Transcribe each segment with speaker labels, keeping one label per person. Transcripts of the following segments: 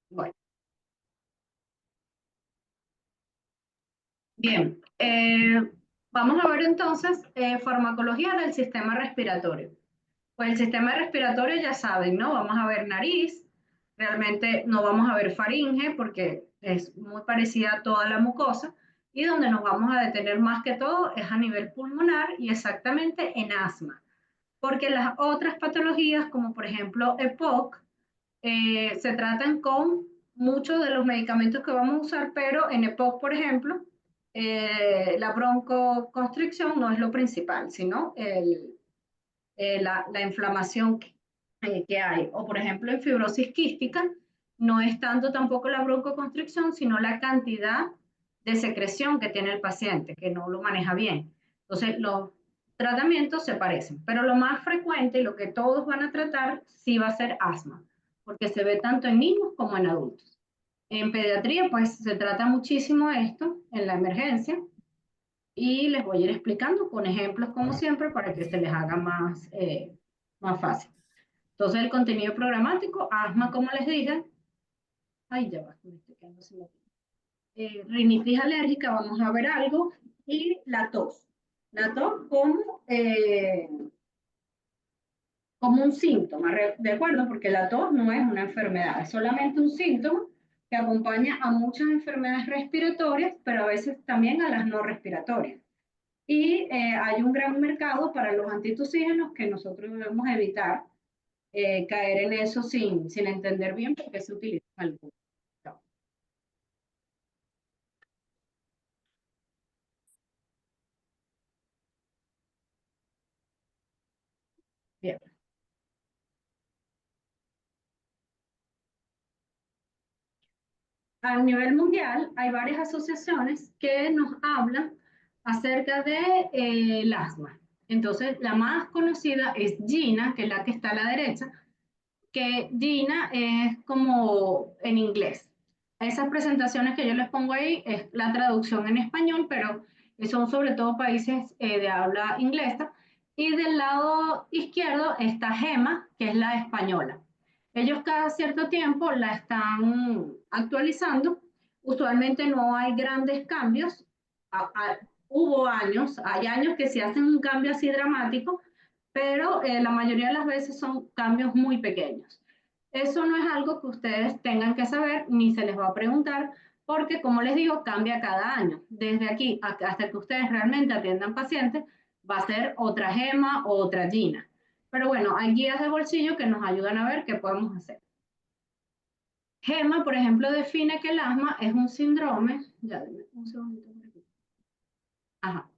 Speaker 1: Bueno, bien. Vamos a ver entonces farmacología del sistema respiratorio. Pues el sistema respiratorio ya saben, ¿no? Vamos a ver nariz, realmente no vamos a ver faringe porque es muy parecida a toda la mucosa y donde nos vamos a detener más que todo es a nivel pulmonar y exactamente en asma, porque las otras patologías como por ejemplo EPOC se tratan con muchos de los medicamentos que vamos a usar, pero en EPOC, por ejemplo, la broncoconstricción no es lo principal, sino la inflamación que hay. O por ejemplo, en fibrosis quística, no es tanto tampoco la broncoconstricción, sino la cantidad de secreción que tiene el paciente, que no lo maneja bien. Entonces, los tratamientos se parecen, pero lo más frecuente y lo que todos van a tratar sí va a ser asma, porque se ve tanto en niños como en adultos. En pediatría, pues se trata muchísimo esto en la emergencia, y les voy a ir explicando con ejemplos como siempre para que se les haga más fácil. Entonces el contenido programático, asma como les dije, ay ya va, me estoy quedando sin la rinitis alérgica, vamos a ver algo, y la tos. La tos como un síntoma, ¿de acuerdo? Porque la tos no es una enfermedad, es solamente un síntoma que acompaña a muchas enfermedades respiratorias, pero a veces también a las no respiratorias. Y hay un gran mercado para los antitusígenos que nosotros debemos evitar caer en eso sin entender bien por qué se utilizan algunos. Bien. A nivel mundial hay varias asociaciones que nos hablan acerca de el asma. Entonces, la más conocida es GINA, que es la que está a la derecha, que GINA es como en inglés. Esas presentaciones que yo les pongo ahí es la traducción en español, pero son sobre todo países de habla inglesa. Y del lado izquierdo está GEMA, que es la española. Ellos cada cierto tiempo la están actualizando. Usualmente no hay grandes cambios. Hubo años, hay años que se hacen un cambio así dramático, pero la mayoría de las veces son cambios muy pequeños. Eso no es algo que ustedes tengan que saber ni se les va a preguntar, porque como les digo, cambia cada año. Desde aquí hasta que ustedes realmente atiendan pacientes, va a ser otra gema o otra gina. Pero bueno, hay guías de bolsillo que nos ayudan a ver qué podemos hacer. Gema, por ejemplo, define que el asma es un síndrome. Ya, un segundito por aquí. Ajá.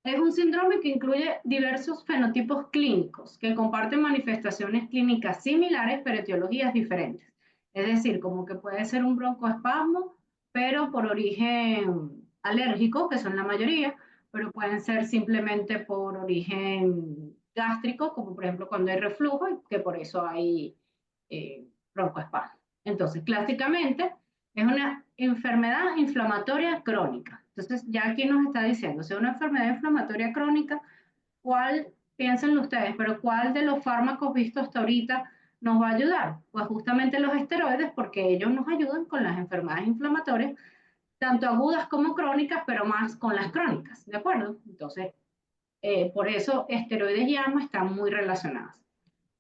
Speaker 1: Es un síndrome que incluye diversos fenotipos clínicos que comparten manifestaciones clínicas similares pero etiologías diferentes. Es decir, como que puede ser un broncoespasmo, pero por origen alérgico, que son la mayoría, pero pueden ser simplemente por origen gástrico, como por ejemplo cuando hay reflujo, y que por eso hay broncoespasmo. Entonces, clásicamente es una enfermedad inflamatoria crónica. Entonces, ya aquí nos está diciendo, si es una enfermedad inflamatoria crónica, ¿cuál, piensen ustedes, pero cuál de los fármacos vistos hasta ahorita nos va a ayudar? Pues justamente los esteroides, porque ellos nos ayudan con las enfermedades inflamatorias, tanto agudas como crónicas, pero más con las crónicas, ¿de acuerdo? Entonces, por eso esteroides y asma están muy relacionadas.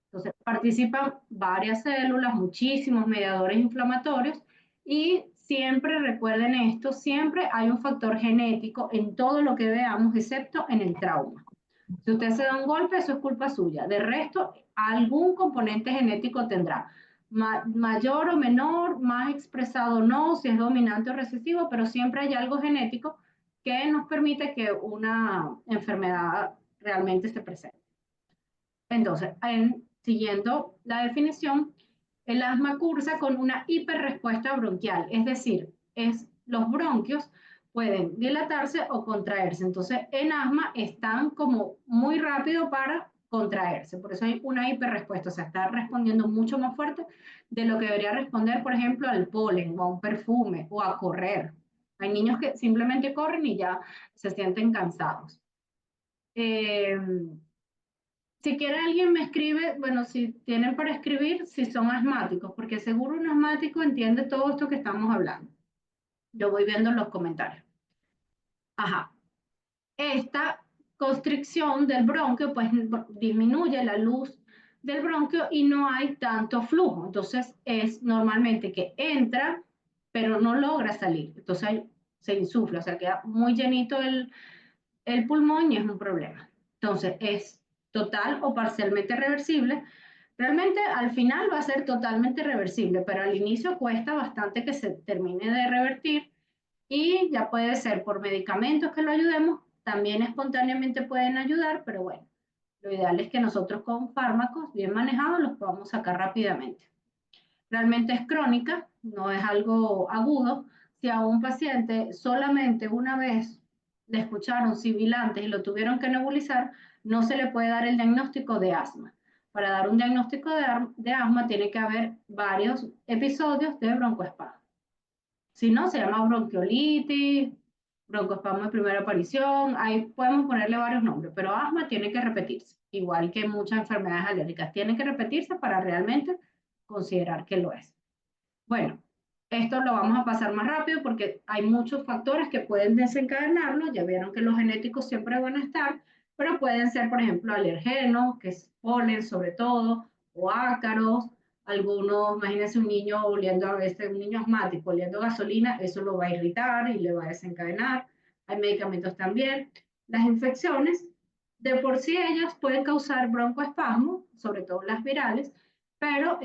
Speaker 1: Entonces, participan varias células, muchísimos mediadores inflamatorios y siempre recuerden esto, siempre hay un factor genético en todo lo que veamos, excepto en el trauma. Si usted se da un golpe, eso es culpa suya. De resto, algún componente genético tendrá. Mayor o menor, más expresado o no, si es dominante o recesivo, pero siempre hay algo genético que nos permite que una enfermedad realmente se presente. Entonces, siguiendo la definición, el asma cursa con una hiperrespuesta bronquial, es decir, los bronquios pueden dilatarse o contraerse. Entonces, en asma están como muy rápido para contraerse, por eso hay una hiperrespuesta, o sea, está respondiendo mucho más fuerte de lo que debería responder, por ejemplo, al polen o a un perfume o a correr. Hay niños que simplemente corren y ya se sienten cansados. Eh, Si quiere alguien me escribe, bueno, si tienen para escribir, si son asmáticos, porque seguro un asmático entiende todo esto que estamos hablando. Yo voy viendo los comentarios. Ajá. Esta constricción del bronquio pues disminuye la luz del bronquio y no hay tanto flujo. Entonces es normalmente que entra, pero no logra salir. Entonces se insufla, o sea, queda muy llenito el pulmón y es un problema. Entonces es total o parcialmente reversible. Realmente al final va a ser totalmente reversible, pero al inicio cuesta bastante que se termine de revertir y ya puede ser por medicamentos que lo ayudemos, también espontáneamente pueden ayudar, pero bueno, lo ideal es que nosotros con fármacos bien manejados los podamos sacar rápidamente. Realmente es crónica, no es algo agudo. Si a un paciente solamente una vez le escucharon sibilantes y lo tuvieron que nebulizar, no se le puede dar el diagnóstico de asma. Para dar un diagnóstico de asma tiene que haber varios episodios de broncoespasmo. Si no, se llama bronquiolitis, broncoespasmo de primera aparición, ahí podemos ponerle varios nombres, pero asma tiene que repetirse, igual que muchas enfermedades alérgicas, tienen que repetirse para realmente considerar que lo es. Bueno, esto lo vamos a pasar más rápido porque hay muchos factores que pueden desencadenarlo, ya vieron que los genéticos siempre van a estar, pero pueden ser, por ejemplo, alergenos, que es polen sobre todo, o ácaros, algunos, imagínense un niño oliendo a veces, un niño asmático oliendo gasolina, eso lo va a irritar y le va a desencadenar. Hay medicamentos también. Las infecciones, de por sí ellas pueden causar broncoespasmo, sobre todo las virales, pero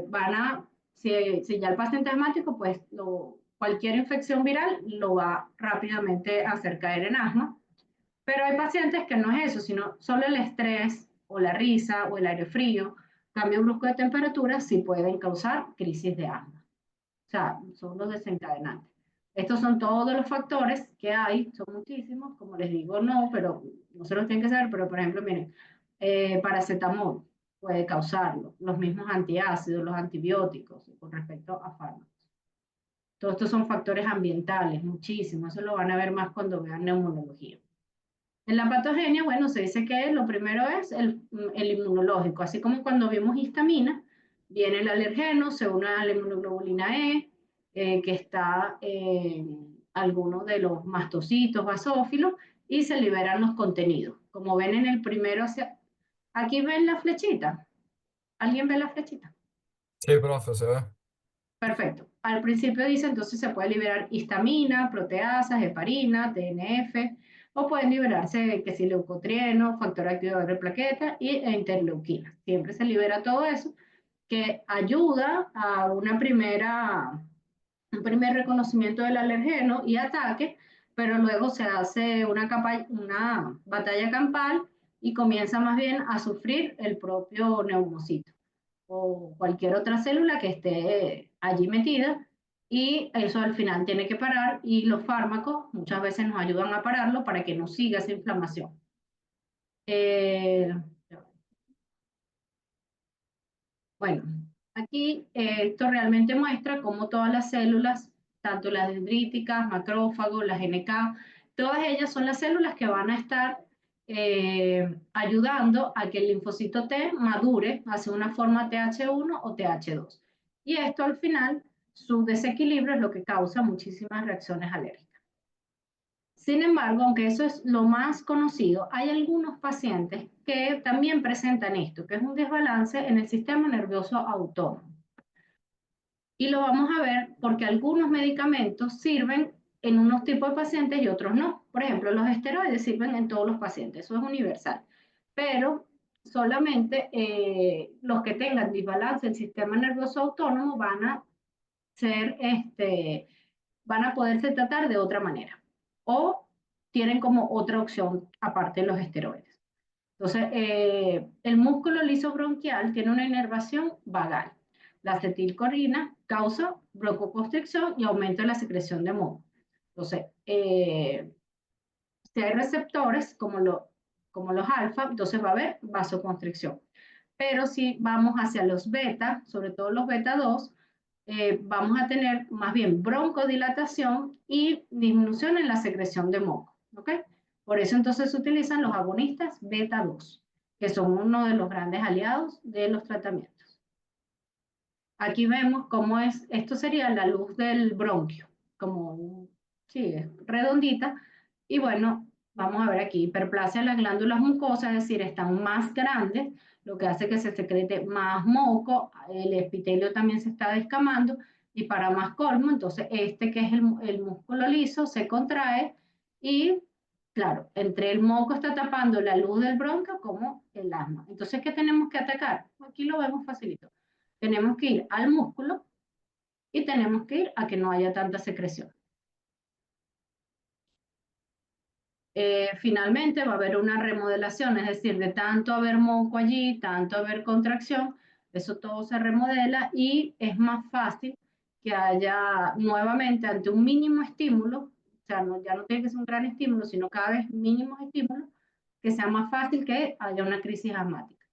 Speaker 1: van a, si ya el paciente es asmático, pues cualquier infección viral lo va rápidamente a hacer caer en asma. Pero hay pacientes que no es eso, sino solo el estrés o la risa o el aire frío, cambio brusco de temperatura, sí pueden causar crisis de asma. O sea, son los desencadenantes. Estos son todos los factores que hay, son muchísimos, como les digo, no, pero no se los tienen que saber, pero por ejemplo, miren, paracetamol puede causarlo, los mismos antiácidos, los antibióticos con respecto a fármacos. Todos estos son factores ambientales, muchísimos, eso lo van a ver más cuando vean neumonología. En la patogenia, bueno, se dice que lo primero es el inmunológico, así como cuando vimos histamina, viene el alergeno, se une a la inmunoglobulina E, que está en algunos de los mastocitos basófilos, y se liberan los contenidos. Como ven en el primero, aquí ven la flechita. ¿Alguien ve la flechita?
Speaker 2: Sí, profe, se ve.
Speaker 1: Perfecto. Al principio dice entonces se puede liberar histamina, proteasas, heparina, TNF, o pueden liberarse que si leucotrieno, factor activador de plaqueta e interleuquina. Siempre se libera todo eso que ayuda a un primer reconocimiento del alergeno y ataque, pero luego se hace una batalla campal y comienza más bien a sufrir el propio neumocito o cualquier otra célula que esté allí metida y eso al final tiene que parar y los fármacos muchas veces nos ayudan a pararlo para que no siga esa inflamación. Eh, bueno, aquí esto realmente muestra cómo todas las células, tanto las dendríticas, macrófagos, las NK, todas ellas son las células que van a estar ayudando a que el linfocito T madure hacia una forma TH1 o TH2. Y esto al final, su desequilibrio es lo que causa muchísimas reacciones alérgicas. Sin embargo, aunque eso es lo más conocido, hay algunos pacientes que también presentan esto, que es un desbalance en el sistema nervioso autónomo. Y lo vamos a ver porque algunos medicamentos sirven en unos tipos de pacientes y otros no. Por ejemplo, los esteroides sirven en todos los pacientes, eso es universal. Pero solamente los que tengan desbalance del sistema nervioso autónomo van a poderse tratar de otra manera. O tienen como otra opción aparte de los esteroides. Entonces, el músculo liso bronquial tiene una inervación vagal. La acetilcolina causa broncoconstricción y aumento de la secreción de moco. Entonces, si hay receptores como los alfa, entonces va a haber vasoconstricción. Pero si vamos hacia los beta, sobre todo los beta 2, vamos a tener más bien broncodilatación y disminución en la secreción de moco. ¿Okay? Por eso entonces se utilizan los agonistas beta 2. que son uno de los grandes aliados de los tratamientos. Aquí vemos cómo es, esto sería la luz del bronquio, como, sí, es redondita, y bueno, vamos a ver aquí, hiperplasia de las glándulas mucosas, es decir, están más grandes, lo que hace que se secrete más moco, el epitelio también se está descamando, y para más colmo, entonces este que es el músculo liso se contrae y, claro, entre el moco está tapando la luz del bronquio como el asma. Entonces, ¿qué tenemos que atacar? Aquí lo vemos facilito. Tenemos que ir al músculo y tenemos que ir a que no haya tanta secreción. Finalmente va a haber una remodelación, es decir, de tanto haber moco allí, tanto haber contracción, eso todo se remodela y es más fácil que haya nuevamente ante un mínimo estímulo, o sea, no, ya no tiene que ser un gran estímulo, sino cada vez mínimos estímulos, que sea más fácil que haya una crisis asmática.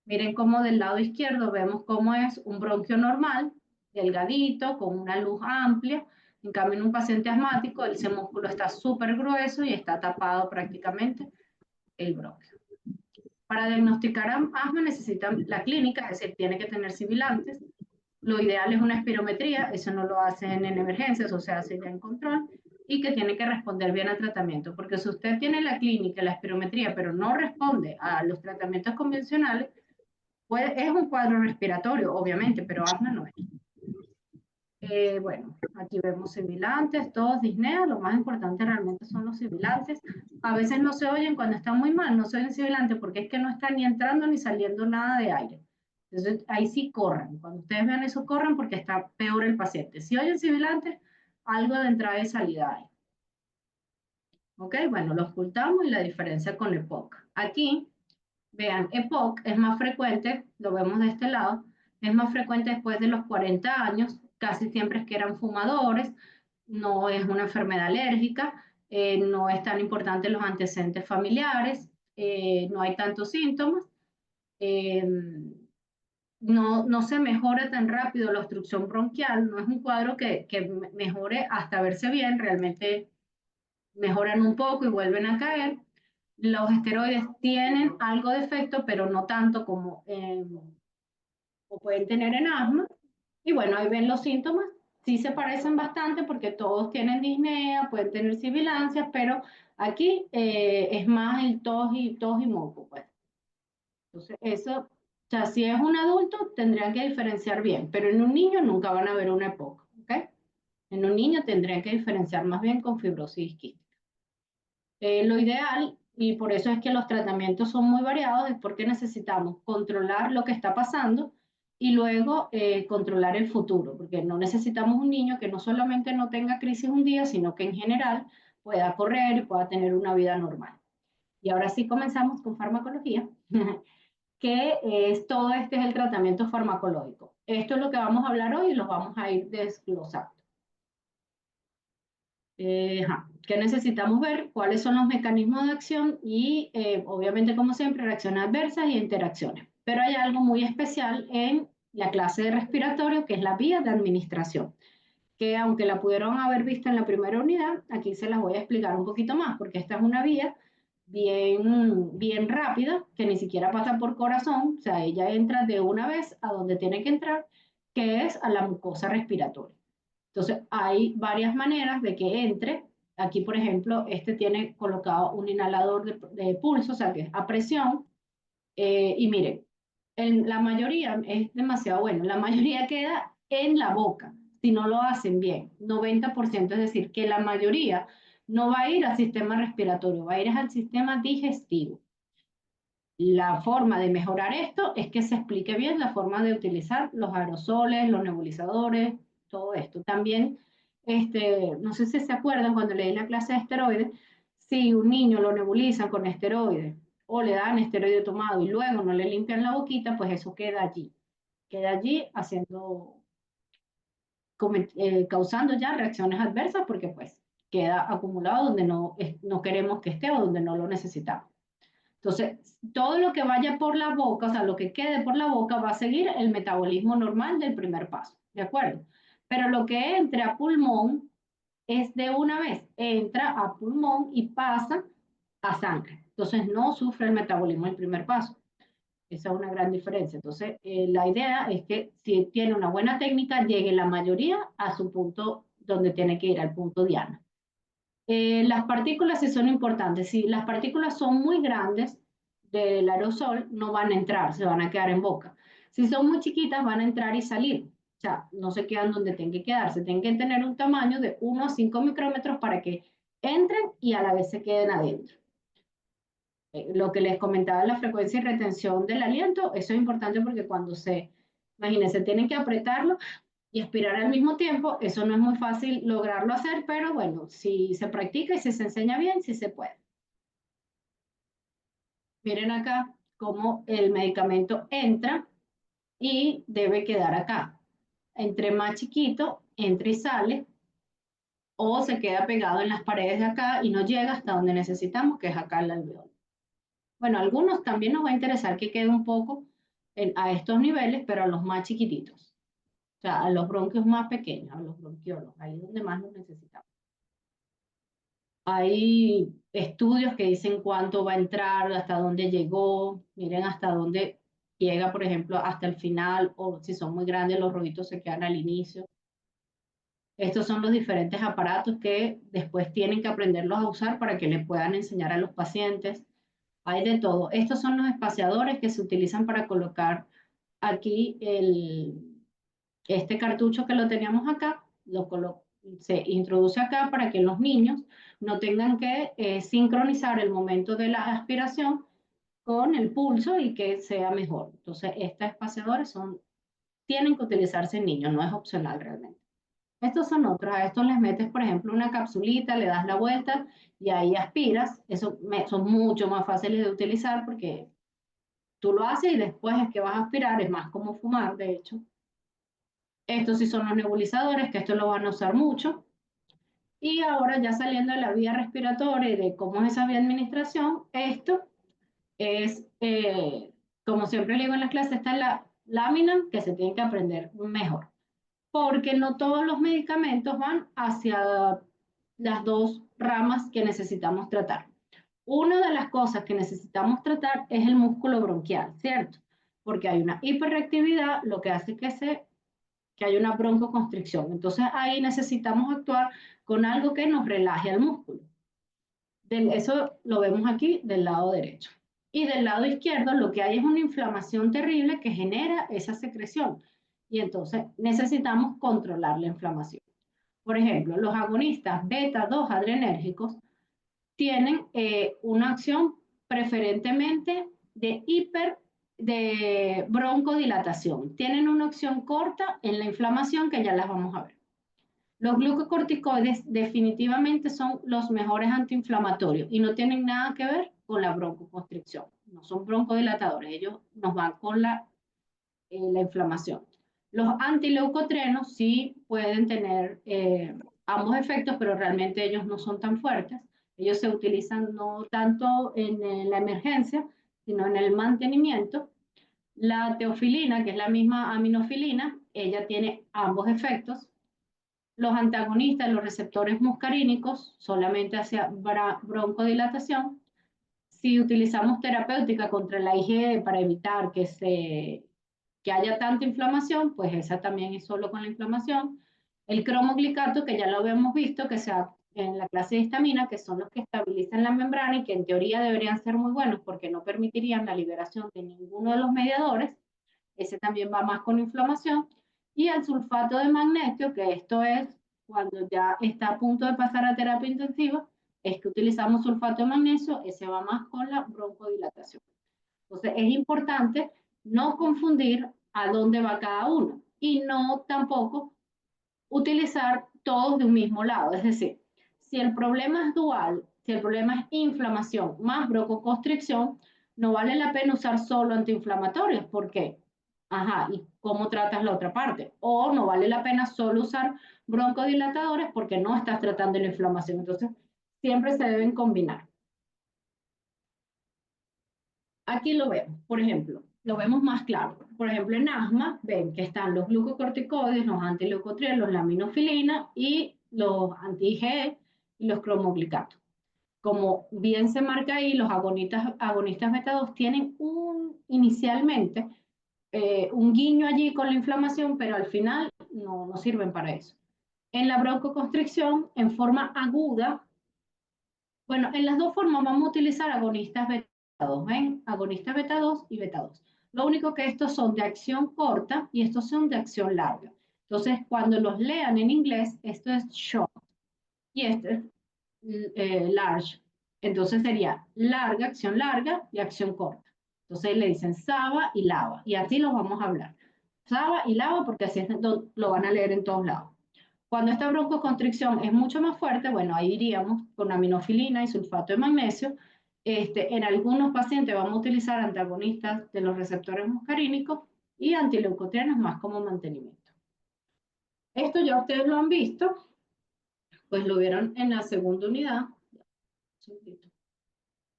Speaker 1: Miren cómo del lado izquierdo vemos cómo es un bronquio normal, delgadito, con una luz amplia. En cambio, en un paciente asmático, ese músculo está súper grueso y está tapado prácticamente el bronquio. Para diagnosticar asma necesitan la clínica, es decir, tiene que tener sibilantes. Lo ideal es una espirometría, eso no lo hacen en emergencias, o se hace ya en control, y que tiene que responder bien al tratamiento, porque si usted tiene la clínica, la espirometría, pero no responde a los tratamientos convencionales, es un cuadro respiratorio, obviamente, pero asma no es. Bueno, aquí vemos sibilantes, todos disnea, lo más importante realmente son los sibilantes. A veces no se oyen cuando están muy mal, no se oyen sibilantes porque es que no está ni entrando ni saliendo nada de aire. Entonces ahí sí corran. Cuando ustedes vean eso, corran porque está peor el paciente. Si oyen sibilantes, algo de entrada y salida hay. ¿Ok? Bueno, lo ocultamos y la diferencia con EPOC. Aquí vean, EPOC es más frecuente, lo vemos de este lado, es más frecuente después de los 40 años, casi siempre es que eran fumadores, no es una enfermedad alérgica, no es tan importante los antecedentes familiares, no hay tantos síntomas, eh, no se mejora tan rápido la obstrucción bronquial, no es un cuadro que mejore hasta verse bien, realmente mejoran un poco y vuelven a caer. Los esteroides tienen algo de efecto, pero no tanto como o pueden tener en asma. Y bueno, ahí ven los síntomas. Sí se parecen bastante porque todos tienen disnea, pueden tener sibilancias, pero aquí es más el tos y moco, pues. Entonces, eso, o sea, si es un adulto, tendrían que diferenciar bien, pero en un niño nunca van a ver una EPOC, ¿ok? En un niño tendrían que diferenciar más bien con fibrosis quística. Lo ideal, y por eso es que los tratamientos son muy variados, es porque necesitamos controlar lo que está pasando y luego controlar el futuro, porque no necesitamos un niño que no solamente no tenga crisis un día, sino que en general pueda correr y pueda tener una vida normal. Y ahora sí comenzamos con farmacología, que es todo este es el tratamiento farmacológico. Esto es lo que vamos a hablar hoy y los vamos a ir desglosando. ¿Qué necesitamos ver? ¿Cuáles son los mecanismos de acción? Y obviamente, como siempre, reacciones adversas y interacciones. Pero hay algo muy especial en la clase de respiratorio, que es la vía de administración, que aunque la pudieron haber visto en la primera unidad, aquí se las voy a explicar un poquito más, porque esta es una vía bien rápida, que ni siquiera pasa por corazón, o sea, ella entra de una vez a donde tiene que entrar, que es a la mucosa respiratoria. Entonces, hay varias maneras de que entre. Aquí, por ejemplo, este tiene colocado un inhalador de pulso, o sea, que es a presión. Y miren, la mayoría es demasiado bueno. La mayoría queda en la boca, si no lo hacen bien. 90%, es decir, que la mayoría no va a ir al sistema respiratorio, va a ir al sistema digestivo. La forma de mejorar esto es que se explique bien la forma de utilizar los aerosoles, los nebulizadores, todo esto. También, no sé si se acuerdan cuando leí la clase de esteroides, si un niño lo nebulizan con esteroides o le dan esteroide tomado y luego no le limpian la boquita, pues eso queda allí haciendo, causando ya reacciones adversas porque pues queda acumulado donde no queremos que esté o donde no lo necesitamos. Entonces, todo lo que vaya por la boca, o sea, lo que quede por la boca va a seguir el metabolismo normal del primer paso, ¿de acuerdo? Pero lo que entre a pulmón es de una vez, entra a pulmón y pasa a sangre. Entonces, no sufre el metabolismo del primer paso. Esa es una gran diferencia. Entonces, la idea es que si tiene una buena técnica, llegue la mayoría a su punto donde tiene que ir, al punto diana. Las partículas sí son importantes. Si las partículas son muy grandes del aerosol, no van a entrar, se van a quedar en boca. Si son muy chiquitas, van a entrar y salir. O sea, no se quedan donde tienen que quedarse. Tienen que tener un tamaño de 1 a 5 micrómetros para que entren y a la vez se queden adentro. Lo que les comentaba, la frecuencia y retención del aliento, eso es importante porque cuando imagínense, tienen que apretarlo y aspirar al mismo tiempo, eso no es muy fácil lograrlo hacer, pero bueno, si se practica y si se enseña bien, sí se puede. Miren acá cómo el medicamento entra y debe quedar acá. Entre más chiquito, entra y sale, o se queda pegado en las paredes de acá y no llega hasta donde necesitamos, que es acá el alveolo. Bueno, a algunos también nos va a interesar que quede un poco a estos niveles, pero a los más chiquititos. O sea, a los bronquios más pequeños, a los bronquiolos, ahí es donde más los necesitamos. Hay estudios que dicen cuánto va a entrar, hasta dónde llegó, miren hasta dónde llega, por ejemplo, hasta el final, o si son muy grandes, los ruiditos se quedan al inicio. Estos son los diferentes aparatos que después tienen que aprenderlos a usar para que les puedan enseñar a los pacientes. Hay de todo. Estos son los espaciadores que se utilizan para colocar aquí este cartucho que lo teníamos acá, se introduce acá para que los niños no tengan que sincronizar el momento de la aspiración con el pulso y que sea mejor. Entonces, estos espaciadores tienen que utilizarse en niños, no es opcional realmente. Estos son otros, a estos les metes, por ejemplo, una capsulita, le das la vuelta y ahí aspiras. Son mucho más fáciles de utilizar porque tú lo haces y después es que vas a aspirar, es más como fumar, de hecho. Estos sí son los nebulizadores, que esto lo van a usar mucho. Y ahora ya saliendo de la vía respiratoria y de cómo es esa vía de administración, esto es, como siempre le digo en las clases, esta es la lámina que se tiene que aprender mejor, porque no todos los medicamentos van hacia las dos ramas que necesitamos tratar. Una de las cosas que necesitamos tratar es el músculo bronquial, ¿cierto? Porque hay una hiperreactividad, lo que hace que hay una broncoconstricción. Entonces ahí necesitamos actuar con algo que nos relaje al músculo. Eso lo vemos aquí del lado derecho. Y del lado izquierdo lo que hay es una inflamación terrible que genera esa secreción. Y entonces necesitamos controlar la inflamación. Por ejemplo, los agonistas beta 2 adrenérgicos tienen una acción preferentemente de broncodilatación. Tienen una acción corta en la inflamación que ya las vamos a ver. Los glucocorticoides definitivamente son los mejores antiinflamatorios y no tienen nada que ver con la broncoconstricción. No son broncodilatadores, ellos nos van con la inflamación. Los antileucotrenos sí pueden tener ambos efectos, pero realmente ellos no son tan fuertes. Ellos se utilizan no tanto en la emergencia, sino en el mantenimiento. La teofilina, que es la misma aminofilina, ella tiene ambos efectos. Los antagonistas, los receptores muscarínicos, solamente hacia broncodilatación. Si utilizamos terapéutica contra la IgE para evitar que haya tanta inflamación, pues esa también es solo con la inflamación. El cromoglicato, que ya lo habíamos visto, que sea en la clase de histamina, que son los que estabilizan la membrana y que en teoría deberían ser muy buenos porque no permitirían la liberación de ninguno de los mediadores. Ese también va más con inflamación. Y el sulfato de magnesio, que esto es cuando ya está a punto de pasar a terapia intensiva, es que utilizamos sulfato de magnesio, ese va más con la broncodilatación. Entonces es importante no confundir a dónde va cada uno y no tampoco utilizar todos de un mismo lado. Es decir, si el problema es dual, si el problema es inflamación más broncoconstricción, no vale la pena usar solo antiinflamatorios. ¿Por qué? Ajá, ¿y cómo tratas la otra parte? O no vale la pena solo usar broncodilatadores porque no estás tratando la inflamación. Entonces, siempre se deben combinar. Aquí lo vemos, por ejemplo, lo vemos más claro. Por ejemplo, en asma, ven que están los glucocorticoides, los antileucotrienos, la aminofilina y los anti-IgE y los cromoglicatos. Como bien se marca ahí, los agonistas beta 2 tienen inicialmente un guiño allí con la inflamación, pero al final no sirven para eso. En la broncoconstricción, en forma aguda, bueno, en las dos formas vamos a utilizar agonistas beta 2, ¿ven? Agonistas beta 2 y beta 2. Lo único que estos son de acción corta y estos son de acción larga. Entonces, cuando los lean en inglés, esto es short y este es large. Entonces sería larga, acción larga y acción corta. Entonces le dicen SABA y LABA. Y así los vamos a hablar. SABA y LABA porque así lo van a leer en todos lados. Cuando esta broncoconstricción es mucho más fuerte, bueno, ahí iríamos con aminofilina y sulfato de magnesio. En algunos pacientes vamos a utilizar antagonistas de los receptores muscarínicos y antileucotrienos más como mantenimiento. Esto ya ustedes lo han visto, pues lo vieron en la segunda unidad,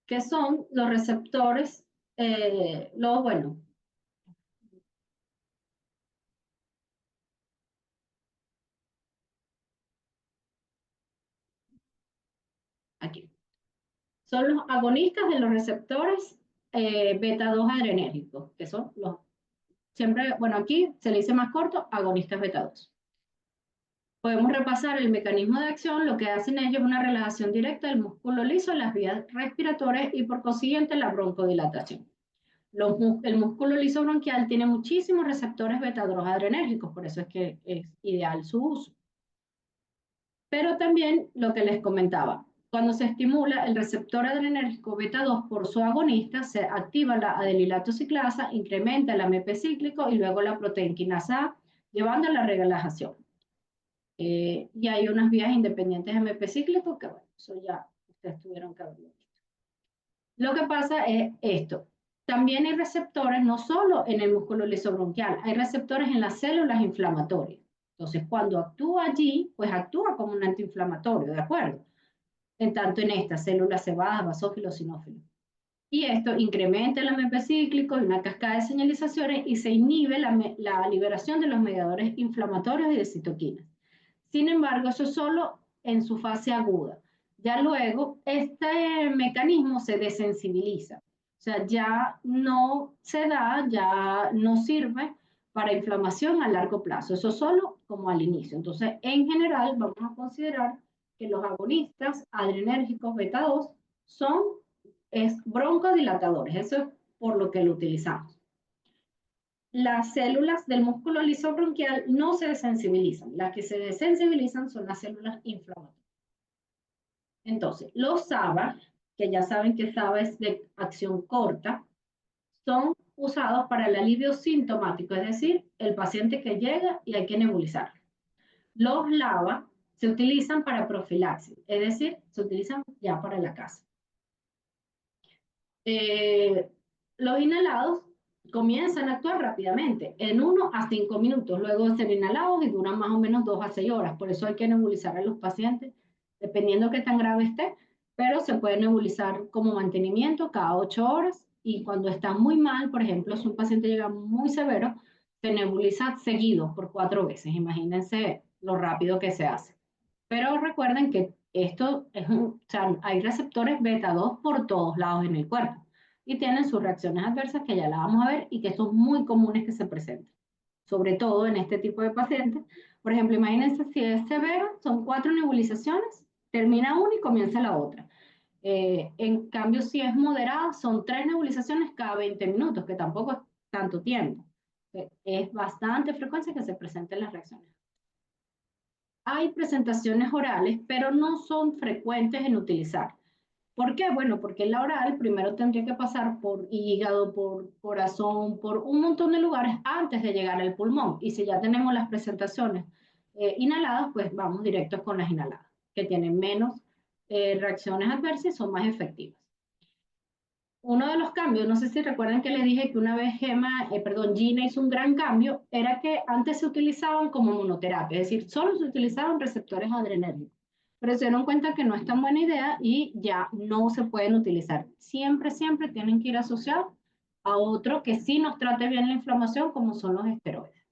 Speaker 1: que son los receptores, bueno, aquí. Son los agonistas de los receptores beta 2 adrenérgicos, que son los, siempre, bueno, aquí se le dice más corto, agonistas beta 2. Podemos repasar el mecanismo de acción, lo que hacen ellos es una relajación directa del músculo liso en las vías respiratorias y por consiguiente la broncodilatación. El músculo liso bronquial tiene muchísimos receptores beta 2 adrenérgicos, por eso es que es ideal su uso. Pero también lo que les comentaba, cuando se estimula el receptor adrenérgico beta 2 por su agonista, se activa la adenilato ciclasa, incrementa el AMP cíclico y luego la proteínquinasa A, llevando a la relajación. Y hay unas vías independientes de AMP cíclico que, bueno, eso ya ustedes tuvieron que haberlo visto. Lo que pasa es esto. También hay receptores, no solo en el músculo lisobronquial, hay receptores en las células inflamatorias. Entonces, cuando actúa allí, pues actúa como un antiinflamatorio, ¿de acuerdo? En tanto en estas células cebadas, basófilos, sinófilos. Y esto incrementa el AMP cíclico y una cascada de señalizaciones y se inhibe la liberación de los mediadores inflamatorios y de citoquinas. Sin embargo, eso solo en su fase aguda. Ya luego, este mecanismo se desensibiliza. O sea, ya no se da, ya no sirve para inflamación a largo plazo. Eso solo como al inicio. Entonces, en general, vamos a considerar que los agonistas adrenérgicos beta 2 son broncodilatadores. Eso es por lo que lo utilizamos. Las células del músculo liso bronquial no se desensibilizan. Las que se desensibilizan son las células inflamatorias. Entonces, los SABA, que ya saben que SABA es de acción corta, son usados para el alivio sintomático, es decir, el paciente que llega y hay que nebulizar. Los LABA se utilizan para profilaxis, es decir, se utilizan ya para la casa. Los inhalados comienzan a actuar rápidamente, en 1 a 5 minutos, luego de ser inhalados y duran más o menos 2 a 6 horas. Por eso hay que nebulizar a los pacientes, dependiendo de qué tan grave esté, pero se puede nebulizar como mantenimiento cada 8 horas y cuando está muy mal, por ejemplo, si un paciente llega muy severo, se nebuliza seguido por 4 veces. Imagínense lo rápido que se hace. Pero recuerden que esto es o sea, hay receptores beta 2 por todos lados en el cuerpo y tienen sus reacciones adversas que ya la vamos a ver y que son muy comunes que se presenten, sobre todo en este tipo de pacientes. Por ejemplo, imagínense si es severo, son 4 nebulizaciones, termina una y comienza la otra. En cambio, si es moderado, son 3 nebulizaciones cada 20 minutos, que tampoco es tanto tiempo. Es bastante frecuencia que se presenten las reacciones. Hay presentaciones orales, pero no son frecuentes en utilizar. ¿Por qué? Bueno, porque la oral primero tendría que pasar por hígado, por corazón, por un montón de lugares antes de llegar al pulmón. Y si ya tenemos las presentaciones inhaladas, pues vamos directos con las inhaladas, que tienen menos reacciones adversas y son más efectivas. Uno de los cambios, no sé si recuerdan que les dije que una vez Gina hizo un gran cambio, era que antes se utilizaban como monoterapia, es decir, solo se utilizaban receptores adrenérgicos, pero se dieron cuenta que no es tan buena idea y ya no se pueden utilizar. Siempre, siempre tienen que ir asociados a otro que sí nos trate bien la inflamación, como son los esteroides.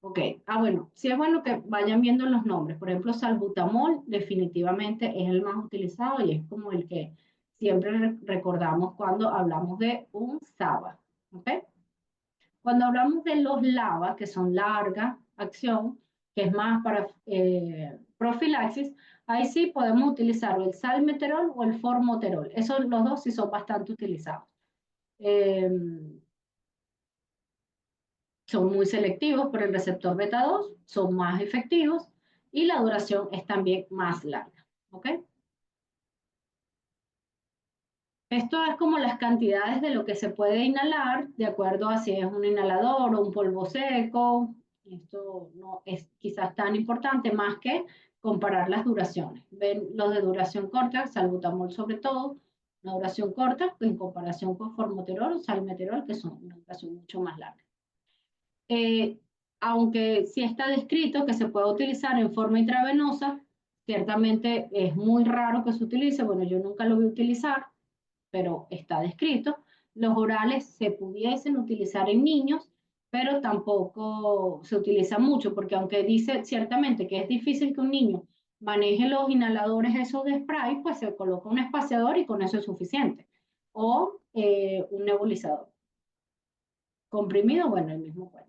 Speaker 1: Ok, bueno, sí es bueno que vayan viendo los nombres. Por ejemplo, salbutamol definitivamente es el más utilizado y es como el que siempre recordamos cuando hablamos de un SABA. ¿Ok? Cuando hablamos de los LABA, que son larga acción, que es más para profilaxis, ahí sí podemos utilizar el salmeterol o el formoterol. Esos los dos sí son bastante utilizados. Eh, Son muy selectivos por el receptor beta 2, son más efectivos y la duración es también más larga. ¿Ok? Esto es como las cantidades de lo que se puede inhalar, de acuerdo a si es un inhalador o un polvo seco. Esto no es quizás tan importante más que comparar las duraciones. Ven los de duración corta, salbutamol sobre todo, una duración corta en comparación con formoterol o salmeterol, que son una duración mucho más larga. Eh, Aunque sí está descrito que se puede utilizar en forma intravenosa, ciertamente es muy raro que se utilice, bueno, yo nunca lo voy a utilizar, pero está descrito. Los orales se pudiesen utilizar en niños, pero tampoco se utiliza mucho, porque aunque dice ciertamente que es difícil que un niño maneje los inhaladores esos de spray, pues se coloca un espaciador y con eso es suficiente. O un nebulizador. Comprimido, bueno, el mismo cuento.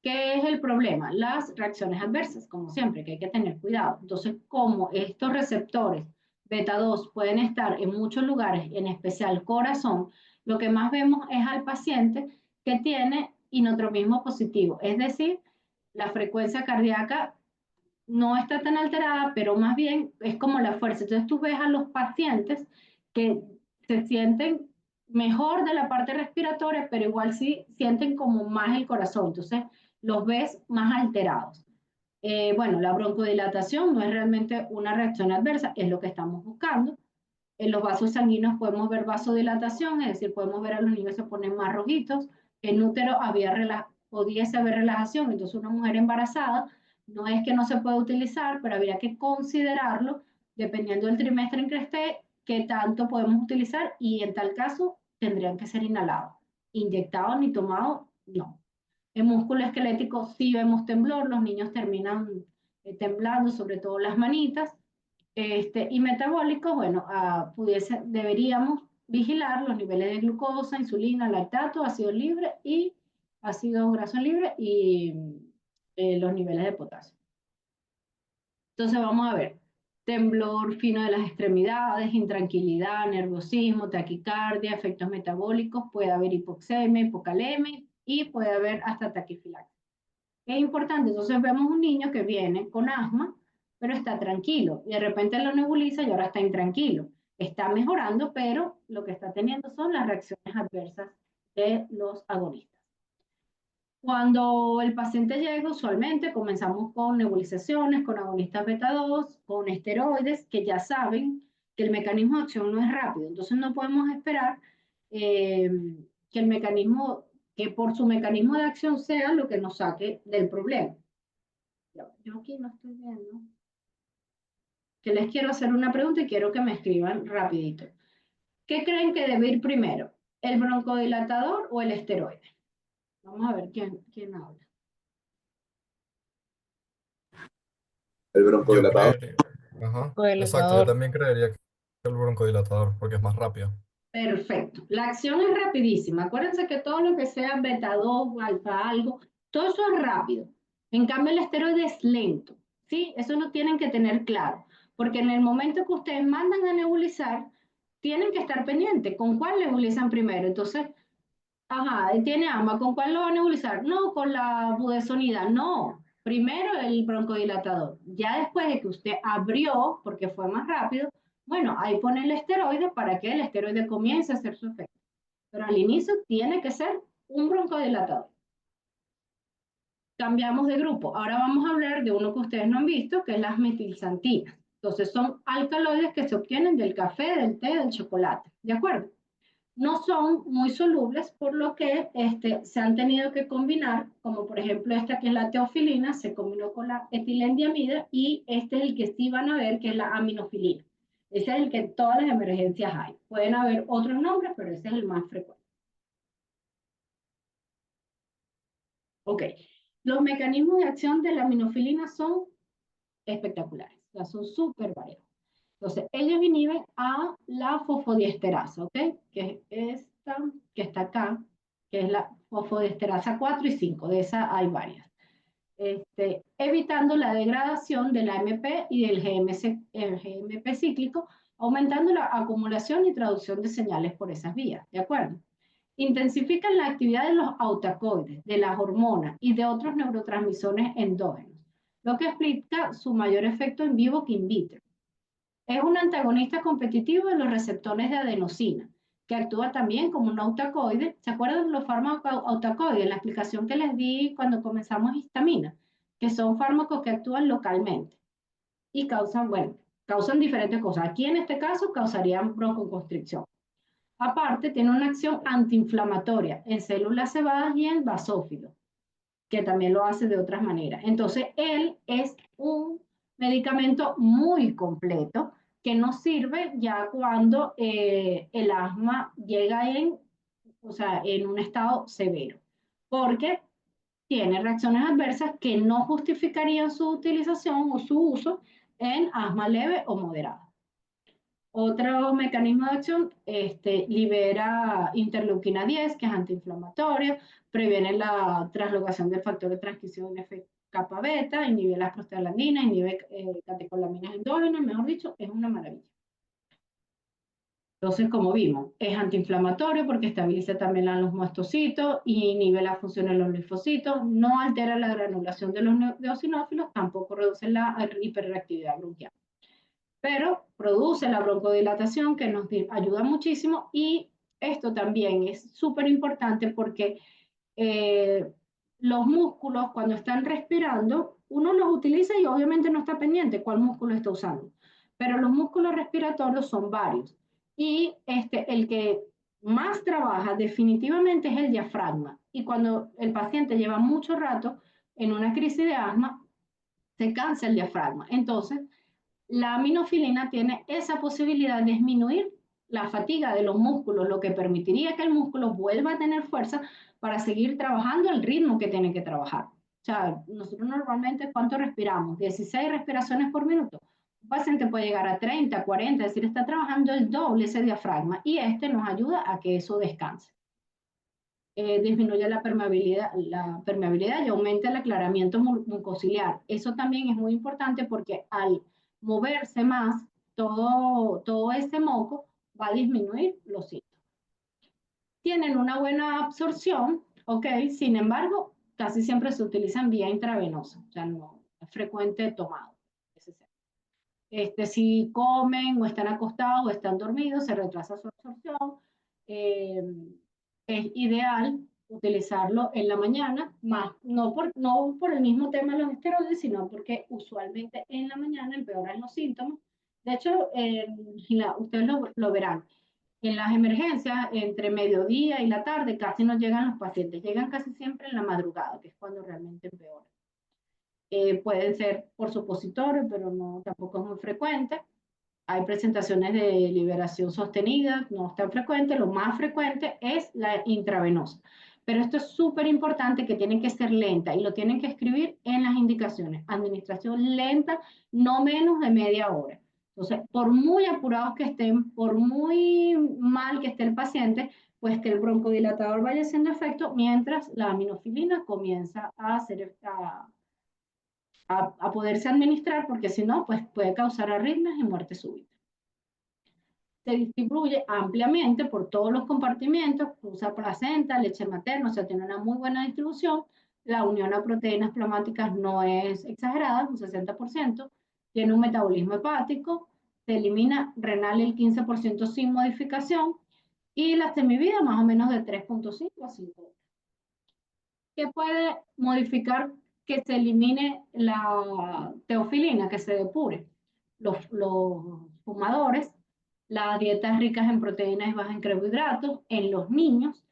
Speaker 1: ¿Qué es el problema? Las reacciones adversas, como siempre, que hay que tener cuidado. Entonces, como estos receptores beta 2 pueden estar en muchos lugares, en especial corazón, lo que más vemos es al paciente que tiene inotropismo positivo, es decir, la frecuencia cardíaca no está tan alterada, pero más bien es como la fuerza. Entonces tú ves a los pacientes que se sienten mejor de la parte respiratoria, pero igual sí sienten como más el corazón. Entonces los ves más alterados. Bueno, la broncodilatación no es realmente una reacción adversa, es lo que estamos buscando. En los vasos sanguíneos podemos ver vasodilatación, es decir, podemos ver a los niños se ponen más rojitos. En útero pudiese haber relajación, entonces una mujer embarazada no es que no se pueda utilizar, pero habría que considerarlo dependiendo del trimestre en que esté, qué tanto podemos utilizar y en tal caso tendrían que ser inhalados. Inyectados ni tomados, no. En músculo esquelético sí vemos temblor, los niños terminan temblando, sobre todo las manitas. Y metabólicos, bueno, deberíamos vigilar los niveles de glucosa, insulina, lactato, ácido libre y ácido graso libre y los niveles de potasio. Entonces vamos a ver, temblor fino de las extremidades, intranquilidad, nerviosismo, taquicardia, efectos metabólicos, puede haber hipoxemia, hipocalemia y puede haber hasta taquifilaxia. Es importante, entonces vemos un niño que viene con asma, pero está tranquilo, y de repente lo nebuliza y ahora está intranquilo. Está mejorando, pero lo que está teniendo son las reacciones adversas de los agonistas. Cuando el paciente llega, usualmente comenzamos con nebulizaciones, con agonistas beta 2, con esteroides, que ya saben que el mecanismo de acción no es rápido. Entonces no podemos esperar eh, que el mecanismo, que por su mecanismo de acción sea lo que nos saque del problema. Yo aquí no estoy viendo. Que les quiero hacer una pregunta y quiero que me escriban rapidito. ¿Qué creen que debe ir primero? ¿El broncodilatador o el esteroide? Vamos a ver quién habla.
Speaker 3: El
Speaker 2: Yo
Speaker 3: broncodilatador.
Speaker 2: creería. Ajá. Exacto, yo
Speaker 4: Codilatador.
Speaker 2: también creería que el broncodilatador, porque es más rápido.
Speaker 1: Perfecto. La acción es rapidísima. Acuérdense que todo lo que sea beta 2, alfa algo, todo eso es rápido. En cambio, el esteroide es lento. ¿Sí? Eso lo tienen que tener claro. Porque en el momento que ustedes mandan a nebulizar, tienen que estar pendientes con cuál nebulizan primero. Entonces, ajá, tiene asma, ¿con cuál lo van a nebulizar? No, con la budesonida, no. Primero el broncodilatador. Ya después de que usted abrió, porque fue más rápido, bueno, ahí pone el esteroide para que el esteroide comience a hacer su efecto. Pero al inicio tiene que ser un broncodilatador. Cambiamos de grupo. Ahora vamos a hablar de uno que ustedes no han visto, que es las metilxantinas. Entonces son alcaloides que se obtienen del café, del té, del chocolate. ¿De acuerdo? No son muy solubles, por lo que se han tenido que combinar, como por ejemplo esta que es la teofilina, se combinó con la etilendiamida y este es el que sí van a ver, que es la aminofilina. Ese es el que en todas las emergencias hay. Pueden haber otros nombres, pero ese es el más frecuente. Ok. Los mecanismos de acción de la aminofilina son espectaculares, o sea, son súper variados. Entonces, ellos inhiben a la fosfodiesterasa, ¿ok? Que es esta, que está acá, que es la fosfodiesterasa 4 y 5, de esa hay varias. Evitando la degradación de la AMP y del el GMP cíclico, aumentando la acumulación y traducción de señales por esas vías, ¿de acuerdo? Intensifican la actividad de los autacoides, de las hormonas y de otros neurotransmisores endógenos, lo que explica su mayor efecto en vivo que in vitro. Es un antagonista competitivo de los receptores de adenosina, que actúa también como un autacoide. ¿Se acuerdan de los fármacos autacoides? La explicación que les di cuando comenzamos histamina, que son fármacos que actúan localmente y causan, bueno, causan diferentes cosas. Aquí en este caso causarían broncoconstricción. Aparte, tiene una acción antiinflamatoria en células cebadas y en basófilos, que también lo hace de otras maneras. Entonces, él es un medicamento muy completo que nos sirve ya cuando el asma llega o sea, en un estado severo, porque tiene reacciones adversas que no justificarían su utilización o su uso en asma leve o moderada. Otro mecanismo de acción libera interleuquina 10, que es antiinflamatoria, previene la translocación del factor de transcripción FKB beta, inhibe las prostaglandinas, inhibe catecolaminas endógenas, mejor dicho, es una maravilla. Entonces, como vimos, es antiinflamatorio porque estabiliza también los mastocitos y inhibe la función de los linfocitos, no altera la granulación de los eosinófilos, tampoco reduce la hiperreactividad bronquial, pero produce la broncodilatación que nos ayuda muchísimo, y esto también es súper importante porque los músculos cuando están respirando, uno los utiliza y obviamente no está pendiente cuál músculo está usando, pero los músculos respiratorios son varios y el que más trabaja definitivamente es el diafragma, y cuando el paciente lleva mucho rato en una crisis de asma, se cansa el diafragma. Entonces, la aminofilina tiene esa posibilidad de disminuir la fatiga de los músculos, lo que permitiría que el músculo vuelva a tener fuerza para seguir trabajando al ritmo que tiene que trabajar. O sea, nosotros normalmente, ¿cuánto respiramos? 16 respiraciones por minuto. Un paciente puede llegar a 30, 40, es decir, está trabajando el doble ese diafragma, y nos ayuda a que eso descanse. Disminuye la permeabilidad y aumenta el aclaramiento mucociliar. Eso también es muy importante porque al moverse más, todo ese moco va a disminuir los síntomas. Tienen una buena absorción, ¿ok? Sin embargo, casi siempre se utilizan vía intravenosa, o sea, no es frecuente tomado. Si comen o están acostados o están dormidos, se retrasa su absorción. Es ideal utilizarlo en la mañana, más no por el mismo tema de los esteroides, sino porque usualmente en la mañana empeoran los síntomas. De hecho, ustedes lo verán. En las emergencias, entre mediodía y la tarde, casi no llegan los pacientes, llegan casi siempre en la madrugada, que es cuando realmente empeoran. Pueden ser por supositorio, pero no, tampoco es muy frecuente. Hay presentaciones de liberación sostenida, no es tan frecuente. Lo más frecuente es la intravenosa. Pero esto es súper importante, que tiene que ser lenta y lo tienen que escribir en las indicaciones. Administración lenta, no menos de media hora. Entonces, por muy apurados que estén, por muy mal que esté el paciente, pues que el broncodilatador vaya haciendo efecto mientras la aminofilina comienza a poderse administrar, porque si no, pues puede causar arritmias y muerte súbita. Se distribuye ampliamente por todos los compartimientos, usa placenta, leche materna, o sea, tiene una muy buena distribución. La unión a proteínas plasmáticas no es exagerada, un 60%. Tiene un metabolismo hepático, se elimina renal el 15% sin modificación, y la semivida más o menos de 3.5 a 5 horas. ¿Qué puede modificar que se elimine la teofilina, que se depure? Los fumadores, las dietas ricas en proteínas y bajas en carbohidratos. En los niños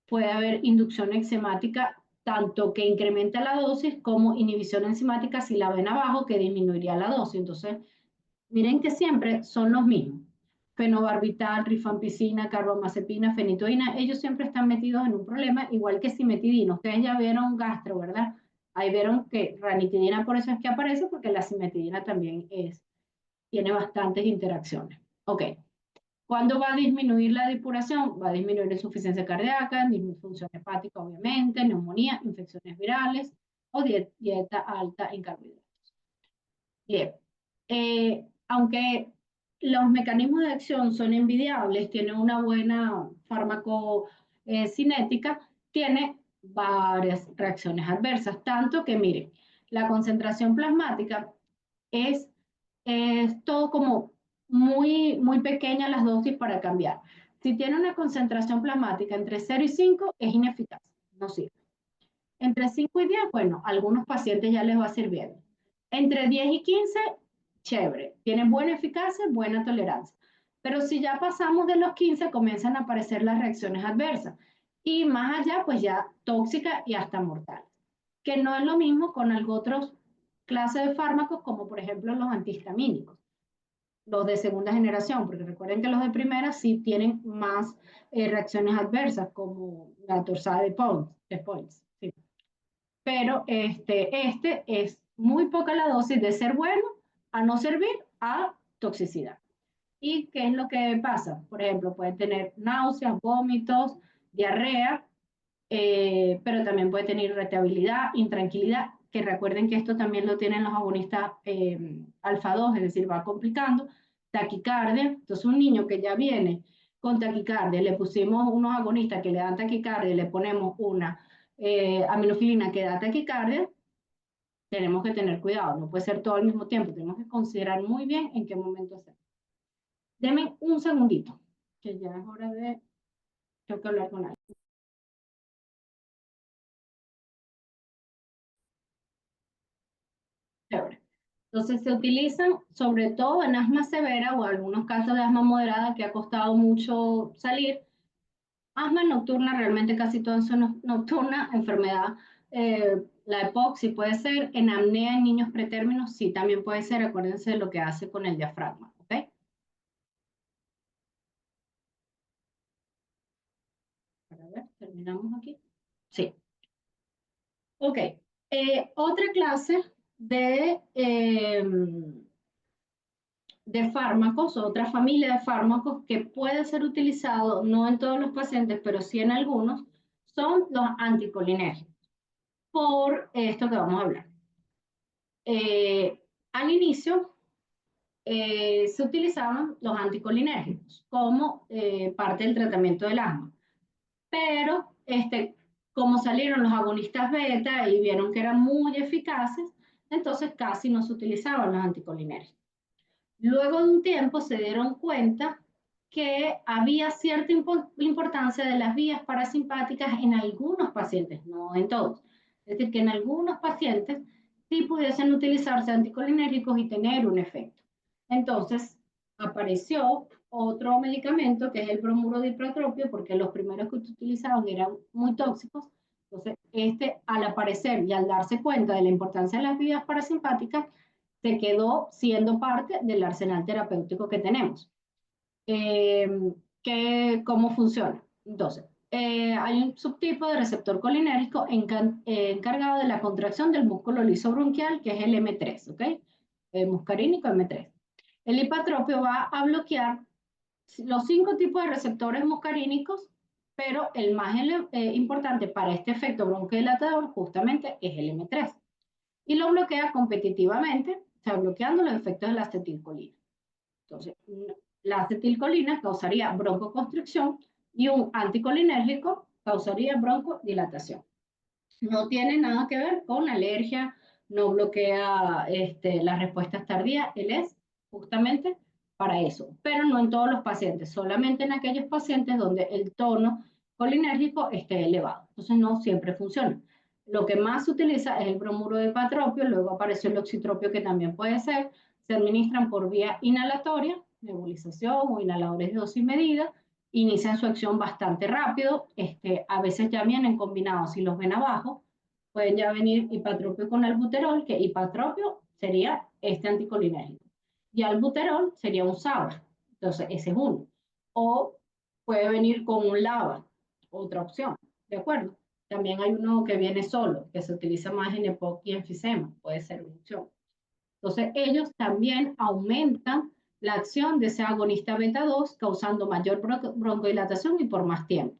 Speaker 1: puede haber inducción enzimática, tanto que incrementa la dosis, como inhibición enzimática si la ven abajo, que disminuiría la dosis. Entonces, miren que siempre son los mismos. Fenobarbital, rifampicina, carbamazepina, fenitoína, ellos siempre están metidos en un problema, igual que cimetidina. Ustedes ya vieron gastro, ¿verdad? Ahí vieron que ranitidina por eso es que aparece, porque la cimetidina también tiene bastantes interacciones. Ok. ¿Cuándo va a disminuir la depuración? Va a disminuir insuficiencia cardíaca, disfunción hepática, obviamente, neumonía, infecciones virales o dieta alta en carbohidratos. Bien. Aunque los mecanismos de acción son envidiables, tiene una buena farmacocinética, tiene varias reacciones adversas, tanto que, miren, la concentración plasmática es todo como muy pequeña las dosis para cambiar. Si tiene una concentración plasmática entre 0 y 5, es ineficaz, no sirve. Entre 5 y 10, bueno, a algunos pacientes ya les va sirviendo. Entre 10 y 15, chévere, tienen buena eficacia, buena tolerancia. Pero si ya pasamos de los 15, comienzan a aparecer las reacciones adversas. Y más allá, pues ya tóxica y hasta mortal. Que no es lo mismo con otros clases de fármacos, como por ejemplo los antihistamínicos, los de segunda generación, porque recuerden que los de primera sí tienen más reacciones adversas, como la torsada de Points. Sí. Pero este es muy poca la dosis de ser bueno a no servir a toxicidad. ¿Y qué es lo que pasa? Por ejemplo, puede tener náuseas, vómitos, diarrea, pero también puede tener irritabilidad, intranquilidad, que recuerden que esto también lo tienen los agonistas alfa 2, es decir, va complicando, taquicardia. Entonces, un niño que ya viene con taquicardia, le pusimos unos agonistas que le dan taquicardia, le ponemos una aminofilina que da taquicardia, tenemos que tener cuidado, no puede ser todo al mismo tiempo, tenemos que considerar muy bien en qué momento hacer. Denme un segundito, que ya es hora de, tengo que hablar con alguien. Entonces se utilizan sobre todo en asma severa o algunos casos de asma moderada que ha costado mucho salir. Asma nocturna, realmente casi todas son nocturna, enfermedad, la EPOC sí puede ser, en apnea en niños pretérminos sí también puede ser, acuérdense de lo que hace con el diafragma, ¿ok? Para ver, terminamos aquí. Sí. Ok. Otra clase de fármacos, otra familia de fármacos que puede ser utilizado, no en todos los pacientes, pero sí en algunos, son los anticolinérgicos, por esto que vamos a hablar. Al inicio se utilizaban los anticolinérgicos como parte del tratamiento del asma, pero como salieron los agonistas beta y vieron que eran muy eficaces, entonces casi no se utilizaban los anticolinérgicos. Luego de un tiempo se dieron cuenta que había cierta importancia de las vías parasimpáticas en algunos pacientes, no en todos. Es decir, que en algunos pacientes sí pudiesen utilizarse anticolinérgicos y tener un efecto. Entonces, apareció otro medicamento que es el bromuro dipratropio, porque los primeros que utilizaban eran muy tóxicos. Entonces, al aparecer y al darse cuenta de la importancia de las vías parasimpáticas, se quedó siendo parte del arsenal terapéutico que tenemos. ¿Cómo funciona? Entonces, hay un subtipo de receptor colinérgico encargado de la contracción del músculo liso bronquial, que es el M3, ¿ok? Muscarínico M3. El hipatropio va a bloquear los 5 tipos de receptores muscarínicos, pero el más importante para este efecto bronquidilatador justamente es el M3. Y lo bloquea competitivamente, o sea, bloqueando los efectos de la acetilcolina. Entonces, la acetilcolina causaría broncoconstricción y un anticolinérgico causaría broncodilatación. No tiene nada que ver con alergia, no bloquea las respuestas tardías, él es justamente para eso, pero no en todos los pacientes, solamente en aquellos pacientes donde el tono colinérgico esté elevado. Entonces no siempre funciona. Lo que más se utiliza es el bromuro de patropio, luego apareció el oxitropio que también puede ser, se administran por vía inhalatoria, nebulización o inhaladores de dosis medida, inician su acción bastante rápido, a veces ya vienen combinados, si los ven abajo, pueden ya venir hipatropio con albuterol, que hipatropio sería este anticolinérgico, y albuterol sería un SABA, entonces ese es uno, o puede venir con un LABA, otra opción, ¿de acuerdo? También hay uno que viene solo, que se utiliza más en EPOC y enfisema, puede ser una opción. Entonces, ellos también aumentan la acción de ese agonista beta 2, causando mayor broncodilatación y por más tiempo.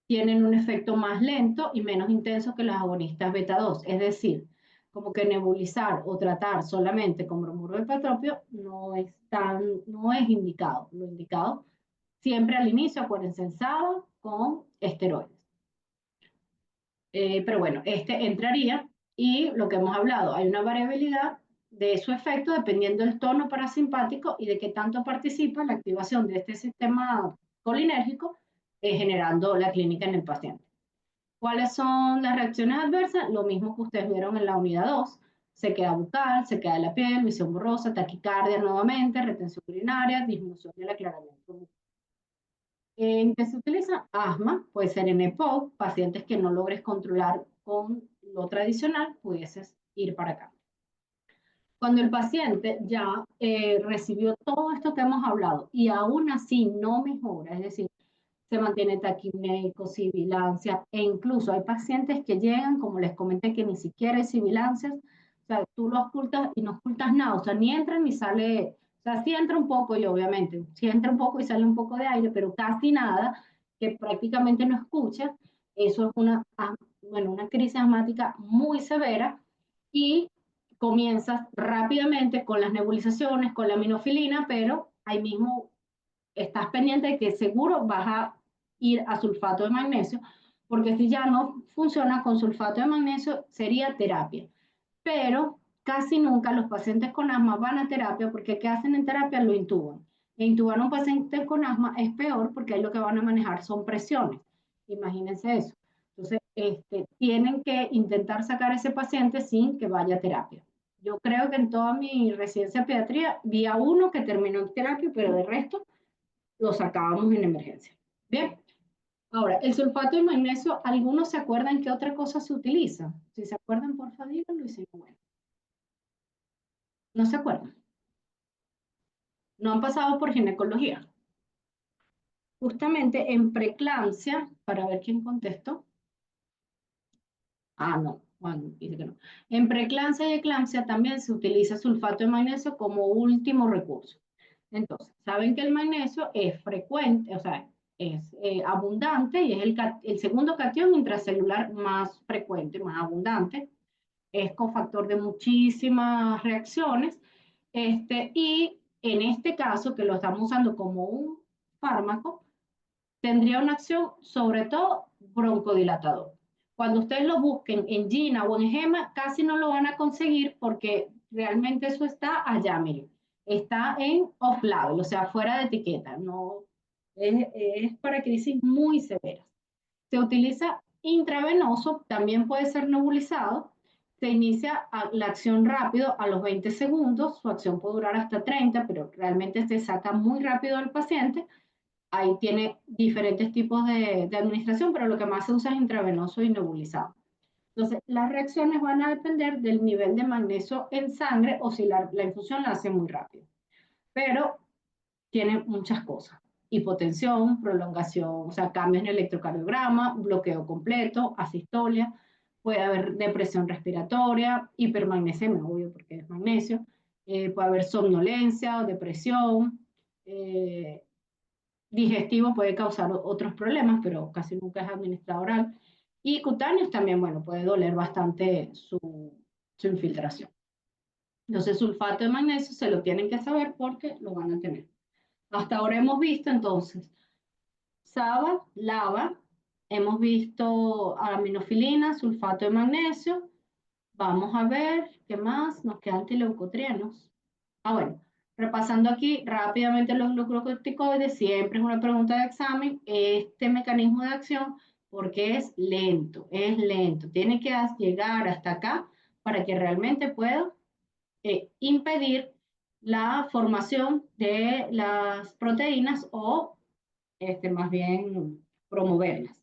Speaker 1: Tienen un efecto más lento y menos intenso que los agonistas beta 2, es decir, como que nebulizar o tratar solamente con bromuro de patropio no es indicado. Lo indicado siempre al inicio, acuérdense, en sábado con esteroides. Pero bueno, este entraría y lo que hemos hablado, hay una variabilidad de su efecto dependiendo del tono parasimpático y de qué tanto participa en la activación de este sistema colinérgico, generando la clínica en el paciente. ¿Cuáles son las reacciones adversas? Lo mismo que ustedes vieron en la unidad 2. Sequedad bucal, sequedad de la piel, visión borrosa, taquicardia nuevamente, retención urinaria, disminución del aclaramiento. ¿En qué se utiliza? Asma, puede ser en EPOC, pacientes que no logres controlar con lo tradicional, pudieses ir para acá. Cuando el paciente ya recibió todo esto que hemos hablado y aún así no mejora, es decir, se mantiene taquipneico, sibilancia, e incluso hay pacientes que llegan, como les comenté, que ni siquiera hay sibilancias, o sea, tú lo ocultas y no ocultas nada, o sea, ni entra ni sale, o sea, sí entra un poco y obviamente, sí entra un poco y sale un poco de aire, pero casi nada, que prácticamente no escucha, eso es bueno, una crisis asmática muy severa y comienzas rápidamente con las nebulizaciones, con la minofilina, pero ahí mismo estás pendiente de que seguro vas a ir a sulfato de magnesio, porque si ya no funciona con sulfato de magnesio, sería terapia. Pero casi nunca los pacientes con asma van a terapia porque ¿qué hacen en terapia? Lo intuban. E intubar a un paciente con asma es peor porque ahí lo que van a manejar son presiones. Imagínense eso. Entonces, tienen que intentar sacar a ese paciente sin que vaya a terapia. Yo creo que en toda mi residencia de pediatría vi a uno que terminó en terapia, pero de resto lo sacábamos en emergencia. Bien, ahora, el sulfato de magnesio, ¿algunos se acuerdan qué otra cosa se utiliza? Si se acuerdan, por favor, díganlo y si no, bueno. ¿No se acuerdan? No han pasado por ginecología. Justamente en preeclampsia, para ver quién contestó. Ah, no, Juan dice que no. En preeclampsia y eclampsia también se utiliza sulfato de magnesio como último recurso. Entonces, saben que el magnesio es frecuente, o sea, es abundante y es el segundo catión intracelular más frecuente, más abundante. Es cofactor de muchísimas reacciones. Y en este caso, que lo estamos usando como un fármaco, tendría una acción sobre todo broncodilatador. Cuando ustedes lo busquen en GINA o en GEMA, casi no lo van a conseguir porque realmente eso está allá, miren. Está en off-label, o sea, fuera de etiqueta. No, es para crisis muy severas. Se utiliza intravenoso, también puede ser nebulizado. Se inicia la acción rápido a los 20 segundos, su acción puede durar hasta 30, pero realmente se saca muy rápido al paciente. Ahí tiene diferentes tipos de administración, pero lo que más se usa es intravenoso y nebulizado. Entonces, las reacciones van a depender del nivel de magnesio en sangre o si la infusión la hace muy rápido. Pero tiene muchas cosas. Hipotensión, prolongación, o sea, cambios en el electrocardiograma, bloqueo completo, asistolia, puede haber depresión respiratoria, hipermagnesemia, obvio porque es magnesio, puede haber somnolencia o depresión, digestivo puede causar otros problemas, pero casi nunca es administrado oral. Y cutáneos también, bueno, puede doler bastante su infiltración. Entonces, sulfato de magnesio se lo tienen que saber porque lo van a tener. Hasta ahora hemos visto entonces SABA, LABA, hemos visto aminofilina, sulfato de magnesio. Vamos a ver qué más nos quedan antileucotrienos. Bueno, repasando aquí rápidamente los glucocorticoides, siempre es una pregunta de examen. Este mecanismo de acción, porque es lento, tiene que llegar hasta acá para que realmente pueda impedir la formación de las proteínas o más bien promoverlas.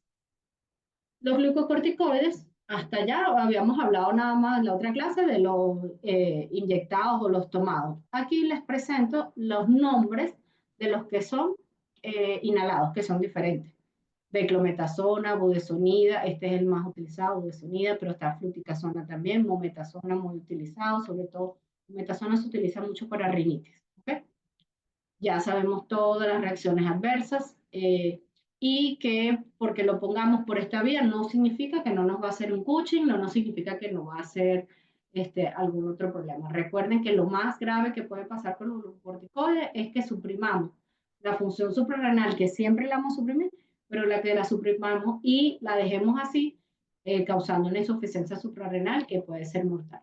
Speaker 1: Los glucocorticoides, hasta allá habíamos hablado nada más en la otra clase de los inyectados o los tomados. Aquí les presento los nombres de los que son inhalados, que son diferentes. Beclometasona, budesonida, este es el más utilizado, budesonida, pero está fluticasona también, mometasona muy utilizado, sobre todo, mometasona se utiliza mucho para rinitis, ¿ok? Ya sabemos todas las reacciones adversas, y que porque lo pongamos por esta vía no significa que no nos va a hacer un Cushing, no significa que no va a hacer algún otro problema. Recuerden que lo más grave que puede pasar con los glucocorticoides es que suprimamos la función suprarrenal, que siempre la vamos a suprimir, pero la que la suprimamos y la dejemos así, causando una insuficiencia suprarrenal que puede ser mortal.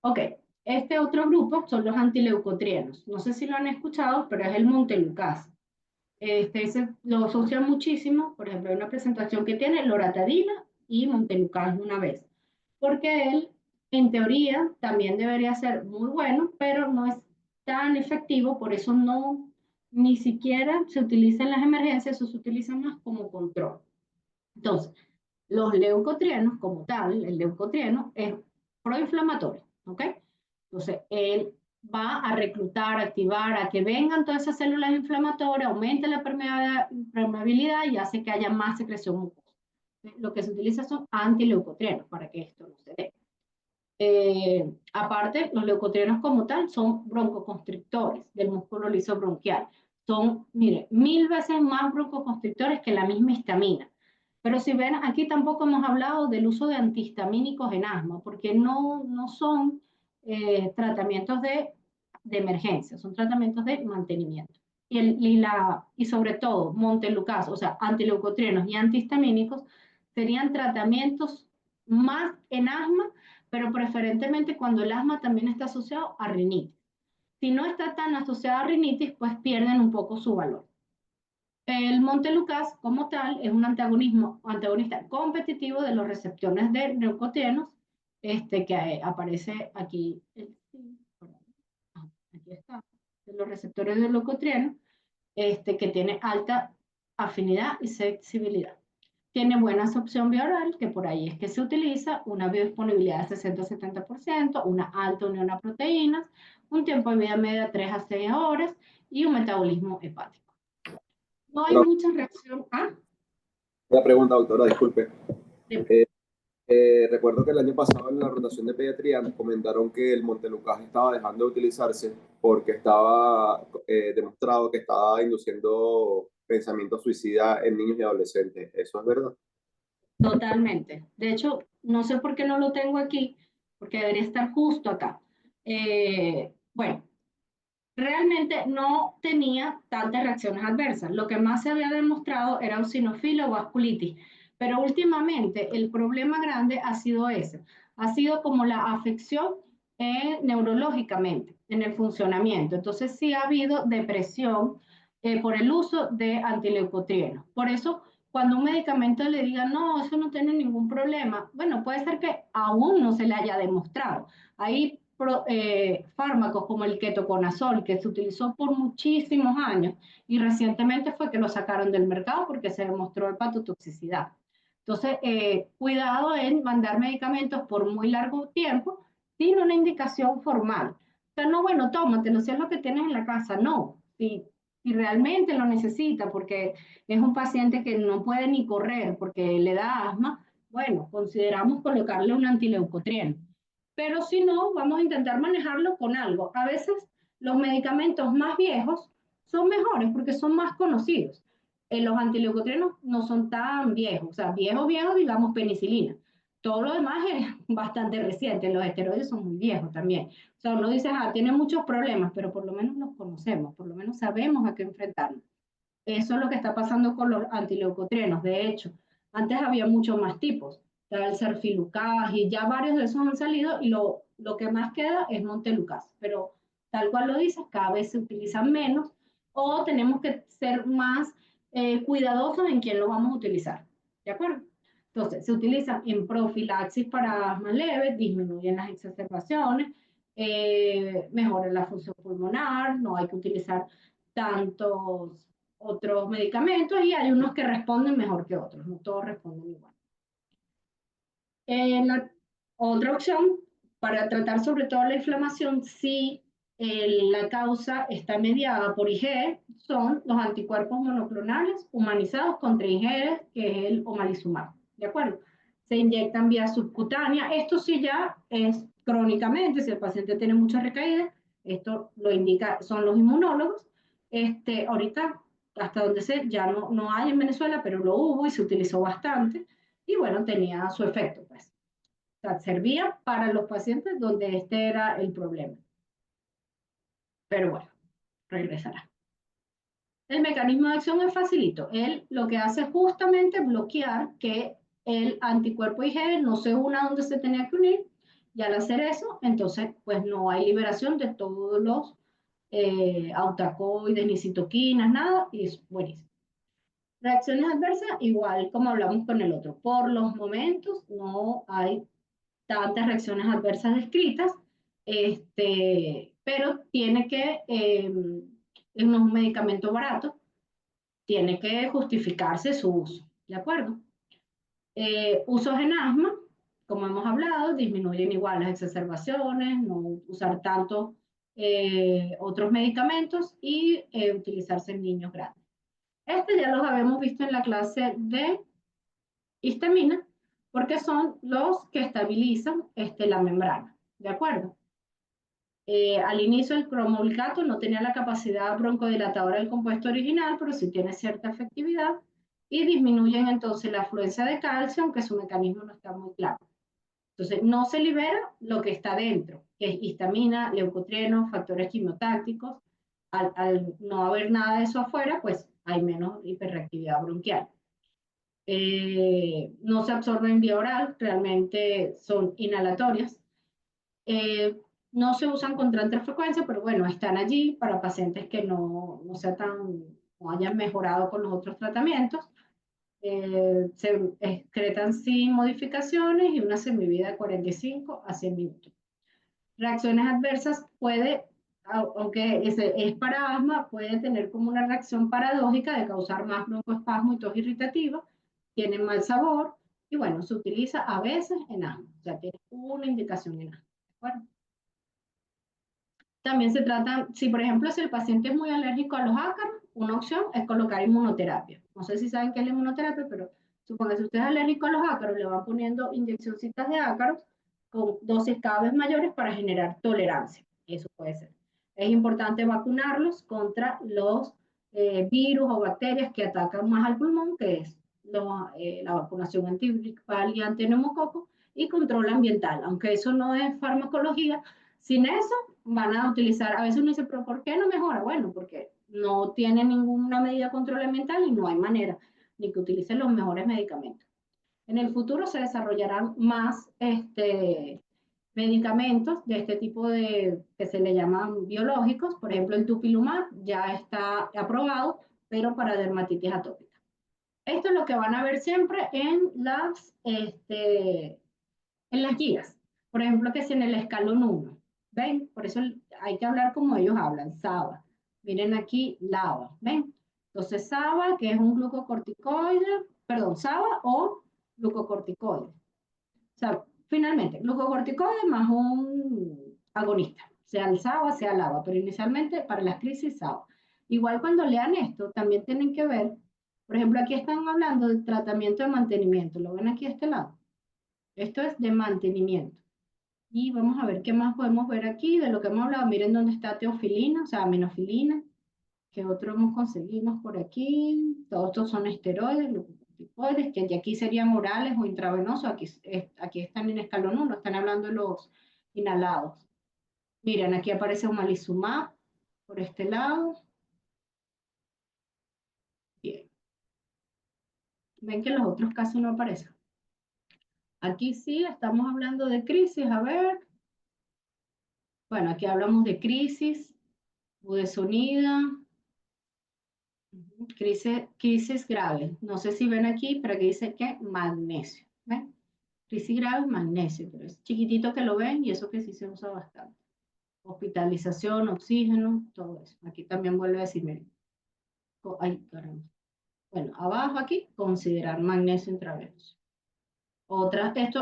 Speaker 1: Ok, este otro grupo son los antileucotrienos. No sé si lo han escuchado, pero es el montelukast. Lo asocian muchísimo, por ejemplo, hay una presentación que tiene loratadina y montelukast una vez, porque él, en teoría, también debería ser muy bueno, pero no es tan efectivo, por eso no, ni siquiera se utiliza en las emergencias, eso se utiliza más como control. Entonces, los leucotrienos, como tal, el leucotrieno es proinflamatorio, ¿ok? Entonces, él va a reclutar, activar, a que vengan todas esas células inflamatorias, aumente la permeabilidad y hace que haya más secreción mucosa. Lo que se utiliza son antileucotrienos para que esto no se dé. Aparte, los leucotrienos como tal son broncoconstrictores del músculo liso bronquial. Son, mire, 1000 veces más broncoconstrictores que la misma histamina. Pero si ven, aquí tampoco hemos hablado del uso de antihistamínicos en asma, porque no son tratamientos de emergencia, son tratamientos de mantenimiento. Y sobre todo, montelukast, o sea, antileucotrienos y antihistamínicos, serían tratamientos más en asma, pero preferentemente cuando el asma también está asociado a rinitis. Si no está tan asociado a rinitis, pues pierden un poco su valor. El montelukast, como tal, es un antagonista competitivo de los receptores de leucotrienos, que aparece aquí. Aquí está, de los receptores de leucotrienos, que tiene alta afinidad y sensibilidad. Tiene buena absorción bioral, que por ahí es que se utiliza, una biodisponibilidad de 60-70%, una alta unión a proteínas, un tiempo de vida media de 3 a 6 horas y un metabolismo hepático. No hay mucha reacción.
Speaker 3: Una pregunta, doctora, disculpe. Recuerdo que el año pasado en la rotación de pediatría nos comentaron que el montelukast estaba dejando de utilizarse porque estaba demostrado que estaba induciendo pensamiento suicida en niños y adolescentes. ¿Eso es verdad?
Speaker 1: Totalmente. De hecho, no sé por qué no lo tengo aquí, porque debería estar justo acá. Bueno, realmente no tenía tantas reacciones adversas. Lo que más se había demostrado era eosinofilo o vasculitis, pero últimamente el problema grande ha sido ese, ha sido como la afección neurológicamente en el funcionamiento. Entonces sí ha habido depresión por el uso de antileucotrienos. Por eso, cuando un medicamento le diga, no, eso no tiene ningún problema, bueno, puede ser que aún no se le haya demostrado. Hay fármacos como el ketoconazol, que se utilizó por muchísimos años y recientemente fue que lo sacaron del mercado porque se demostró hepatotoxicidad. Entonces, cuidado en mandar medicamentos por muy largo tiempo sin una indicación formal. O sea, no, bueno, tómatelo, si es lo que tienes en la casa. No, si realmente lo necesita porque es un paciente que no puede ni correr porque le da asma, bueno, consideramos colocarle un antileucotrieno. Pero si no, vamos a intentar manejarlo con algo. A veces los medicamentos más viejos son mejores porque son más conocidos. Los antileucotrienos no son tan viejos, o sea, viejos, digamos penicilina. Todo lo demás es bastante reciente, los esteroides son muy viejos también. O sea, uno dice, tiene muchos problemas, pero por lo menos los conocemos, por lo menos sabemos a qué enfrentarnos. Eso es lo que está pasando con los antileucotrienos. De hecho, antes había muchos más tipos. Está el Serfilucas y ya varios de esos han salido y lo que más queda es montelukast. Pero tal cual lo dices, cada vez se utilizan menos o tenemos que ser más cuidadosos en quién lo vamos a utilizar. ¿De acuerdo? Entonces, se utilizan en profilaxis para asma leve, disminuyen las exacerbaciones, mejoran la función pulmonar, no hay que utilizar tantos otros medicamentos y hay unos que responden mejor que otros, no todos responden igual. La otra opción para tratar sobre todo la inflamación, sí la causa está mediada por IgE, son los anticuerpos monoclonales humanizados contra IgE, que es el omalizumab, ¿de acuerdo? Se inyectan vía subcutánea, esto sí ya es crónicamente, si el paciente tiene muchas recaídas, esto lo indica, son los inmunólogos, ahorita, hasta donde sé, ya no hay en Venezuela, pero lo hubo y se utilizó bastante, y bueno, tenía su efecto, pues. O sea, servía para los pacientes donde este era el problema. Pero bueno, regresará. El mecanismo de acción es facilito. Él lo que hace es justamente bloquear que el anticuerpo IgE no se una donde se tenía que unir, y al hacer eso, entonces, pues no hay liberación de todos los autacoides, ni citoquinas, nada, y es buenísimo. Reacciones adversas, igual como hablamos con el otro. Por los momentos no hay tantas reacciones adversas descritas, pero tiene que, es un medicamento barato, tiene que justificarse su uso, ¿de acuerdo? Usos en asma, como hemos hablado, disminuyen igual las exacerbaciones, no usar tanto otros medicamentos y utilizarse en niños grandes. Ya los habíamos visto en la clase de histamina, porque son los que estabilizan la membrana, ¿de acuerdo? Al inicio el cromoglicato no tenía la capacidad broncodilatadora del compuesto original, pero sí tiene cierta efectividad y disminuyen entonces la afluencia de calcio, aunque su mecanismo no está muy claro. Entonces no se libera lo que está dentro, que es histamina, leucotrieno, factores quimiotácticos. Al no haber nada de eso afuera, pues hay menos hiperreactividad bronquial. No se absorben vía oral, realmente son inhalatorias. No se usan con tanta frecuencia, pero bueno, están allí para pacientes que no no hayan mejorado con los otros tratamientos. Se excretan sin modificaciones y una semivida de 45 a 100 minutos. Reacciones adversas aunque es para asma, puede tener como una reacción paradójica de causar más broncoespasmo y tos irritativa, tiene mal sabor y bueno, se utiliza a veces en asma, o sea, tiene una indicación en asma. ¿De acuerdo? También se trata, si por ejemplo si el paciente es muy alérgico a los ácaros, una opción es colocar inmunoterapia. No sé si saben qué es la inmunoterapia, pero supongo que si usted es alérgico a los ácaros, le van poniendo inyeccioncitas de ácaros con dosis cada vez mayores para generar tolerancia. Eso puede ser. Es importante vacunarlos contra los virus o bacterias que atacan más al pulmón, que es la vacunación antigripal y antineumococo, y control ambiental. Aunque eso no es farmacología, sin eso van a utilizar, a veces uno dice, pero ¿por qué no mejora? Bueno, porque no tiene ninguna medida de control ambiental y no hay manera ni que utilicen los mejores medicamentos. En el futuro se desarrollarán más medicamentos de este tipo que se le llaman biológicos, por ejemplo el dupilumab ya está aprobado, pero para dermatitis atópica. Esto es lo que van a ver siempre en las guías. Por ejemplo, que si en el escalón 1, ¿ven? Por eso hay que hablar como ellos hablan, SABA. Miren aquí, LABA, ¿ven? Entonces, SABA, que es un glucocorticoide, perdón, SABA o glucocorticoide. O sea, finalmente, glucocorticoide más un agonista, sea el SABA, sea el LABA, pero inicialmente para las crisis SABA. Igual cuando lean esto, también tienen que ver, por ejemplo, aquí están hablando de tratamiento de mantenimiento, ¿lo ven aquí a este lado? Esto es de mantenimiento. Y vamos a ver qué más podemos ver aquí de lo que hemos hablado. Miren dónde está teofilina, o sea, aminofilina. ¿Qué otro hemos conseguido por aquí? Todos estos son esteroides, glucocorticoides, que aquí serían orales o intravenosos. Aquí están en escalón 1, están hablando de los inhalados. Miren, aquí aparece omalizumab por este lado. Bien. Ven que los otros casi no aparecen. Aquí sí, estamos hablando de crisis. A ver. Bueno, aquí hablamos de crisis, budesonida, crisis grave. No sé si ven aquí, pero aquí dice que magnesio. ¿Ven? Crisis grave, magnesio, pero es chiquitito que lo ven y eso que sí se usa bastante. Hospitalización, oxígeno, todo eso. Aquí también vuelve a decir, miren. Ay, caramba. Bueno, abajo aquí, considerar magnesio intravenoso.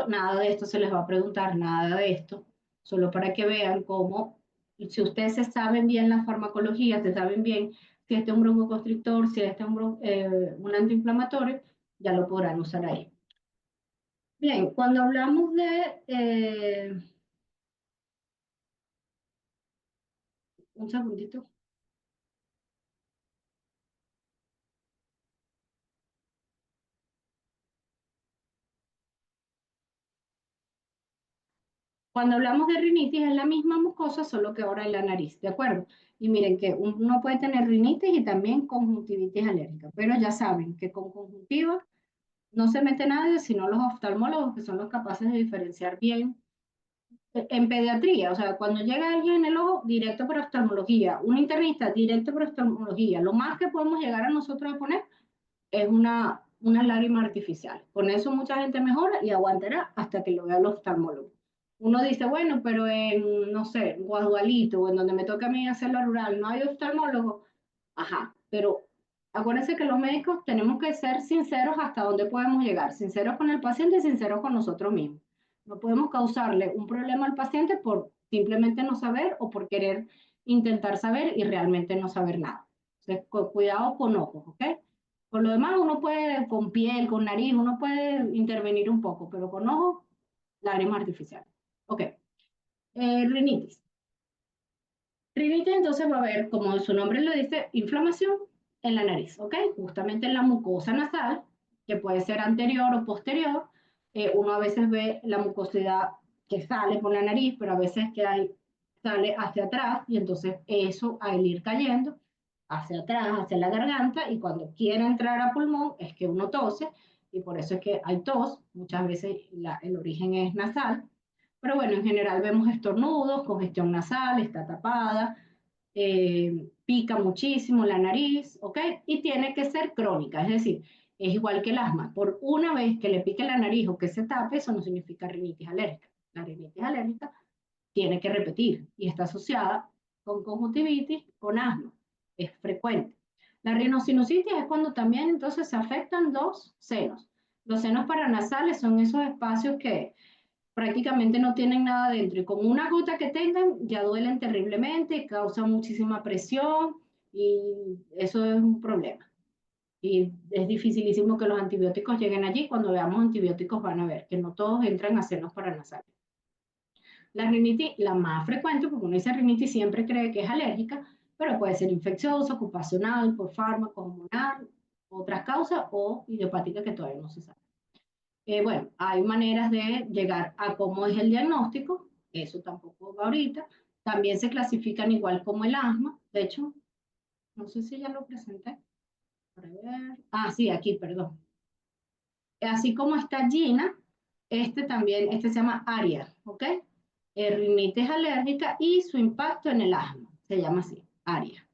Speaker 1: Nada de esto se les va a preguntar, nada de esto, solo para que vean cómo si ustedes se saben bien la farmacología, se saben bien si este es un broncoconstrictor, si este es un antiinflamatorio, ya lo podrán usar ahí. Bien, cuando hablamos de... un segundito. Cuando hablamos de rinitis es la misma mucosa, solo que ahora en la nariz, ¿de acuerdo? Y miren que uno puede tener rinitis y también conjuntivitis alérgica, pero ya saben que con conjuntiva no se mete nadie, sino los oftalmólogos, que son los capaces de diferenciar bien. En pediatría, o sea, cuando llega alguien en el ojo, directo para oftalmología, un internista, directo para oftalmología. Lo más que podemos llegar a nosotros a poner es una lágrima artificial. Con eso mucha gente mejora y aguantará hasta que lo vea el oftalmólogo. Uno dice, bueno, pero en, no sé, en Guadualito o en donde me toca a mí hacer la rural, no hay oftalmólogo. Ajá, pero acuérdense que los médicos tenemos que ser sinceros hasta dónde podemos llegar, sinceros con el paciente y sinceros con nosotros mismos. No podemos causarle un problema al paciente por simplemente no saber o por querer intentar saber y realmente no saber nada. Entonces, cuidado con ojos, ¿ok? Por lo demás, uno puede, con piel, con nariz, uno puede intervenir un poco, pero con ojos, lágrima artificial. Ok. Rinitis. Rinitis entonces va a haber, como su nombre lo dice, inflamación en la nariz, ¿ok? Justamente en la mucosa nasal, que puede ser anterior o posterior. Uno a veces ve la mucosidad que sale por la nariz, pero a veces que hay, sale hacia atrás y entonces eso al ir cayendo hacia atrás, hacia la garganta y cuando quiere entrar a pulmón es que uno tose y por eso es que hay tos, muchas veces el origen es nasal, pero bueno, en general vemos estornudos, congestión nasal, está tapada, pica muchísimo la nariz, ¿ok? Y tiene que ser crónica, es decir, es igual que el asma. Por una vez que le pique la nariz o que se tape, eso no significa rinitis alérgica. La rinitis alérgica tiene que repetir y está asociada con conjuntivitis, con asma. Es frecuente. La rinosinusitis es cuando también entonces se afectan dos senos. Los senos paranasales son esos espacios que prácticamente no tienen nada dentro y con una gota que tengan ya duelen terriblemente, causan muchísima presión y eso es un problema. Y es dificilísimo que los antibióticos lleguen allí. Cuando veamos antibióticos van a ver que no todos entran a senos paranasales. La rinitis, la más frecuente, porque uno dice rinitis siempre cree que es alérgica, pero puede ser infecciosa, ocupacional, por fármaco, hormonal, otras causas o idiopática que todavía no se sabe. Bueno, hay maneras de llegar a cómo es el diagnóstico, eso tampoco va ahorita. También se clasifican igual como el asma, de hecho, no sé si ya lo presenté. Para ver. Ah, sí, aquí, perdón. Así como está Gina, este también, este se llama ARIA, ¿ok? Rinitis alérgica y su impacto en el asma, se llama así, ARIA.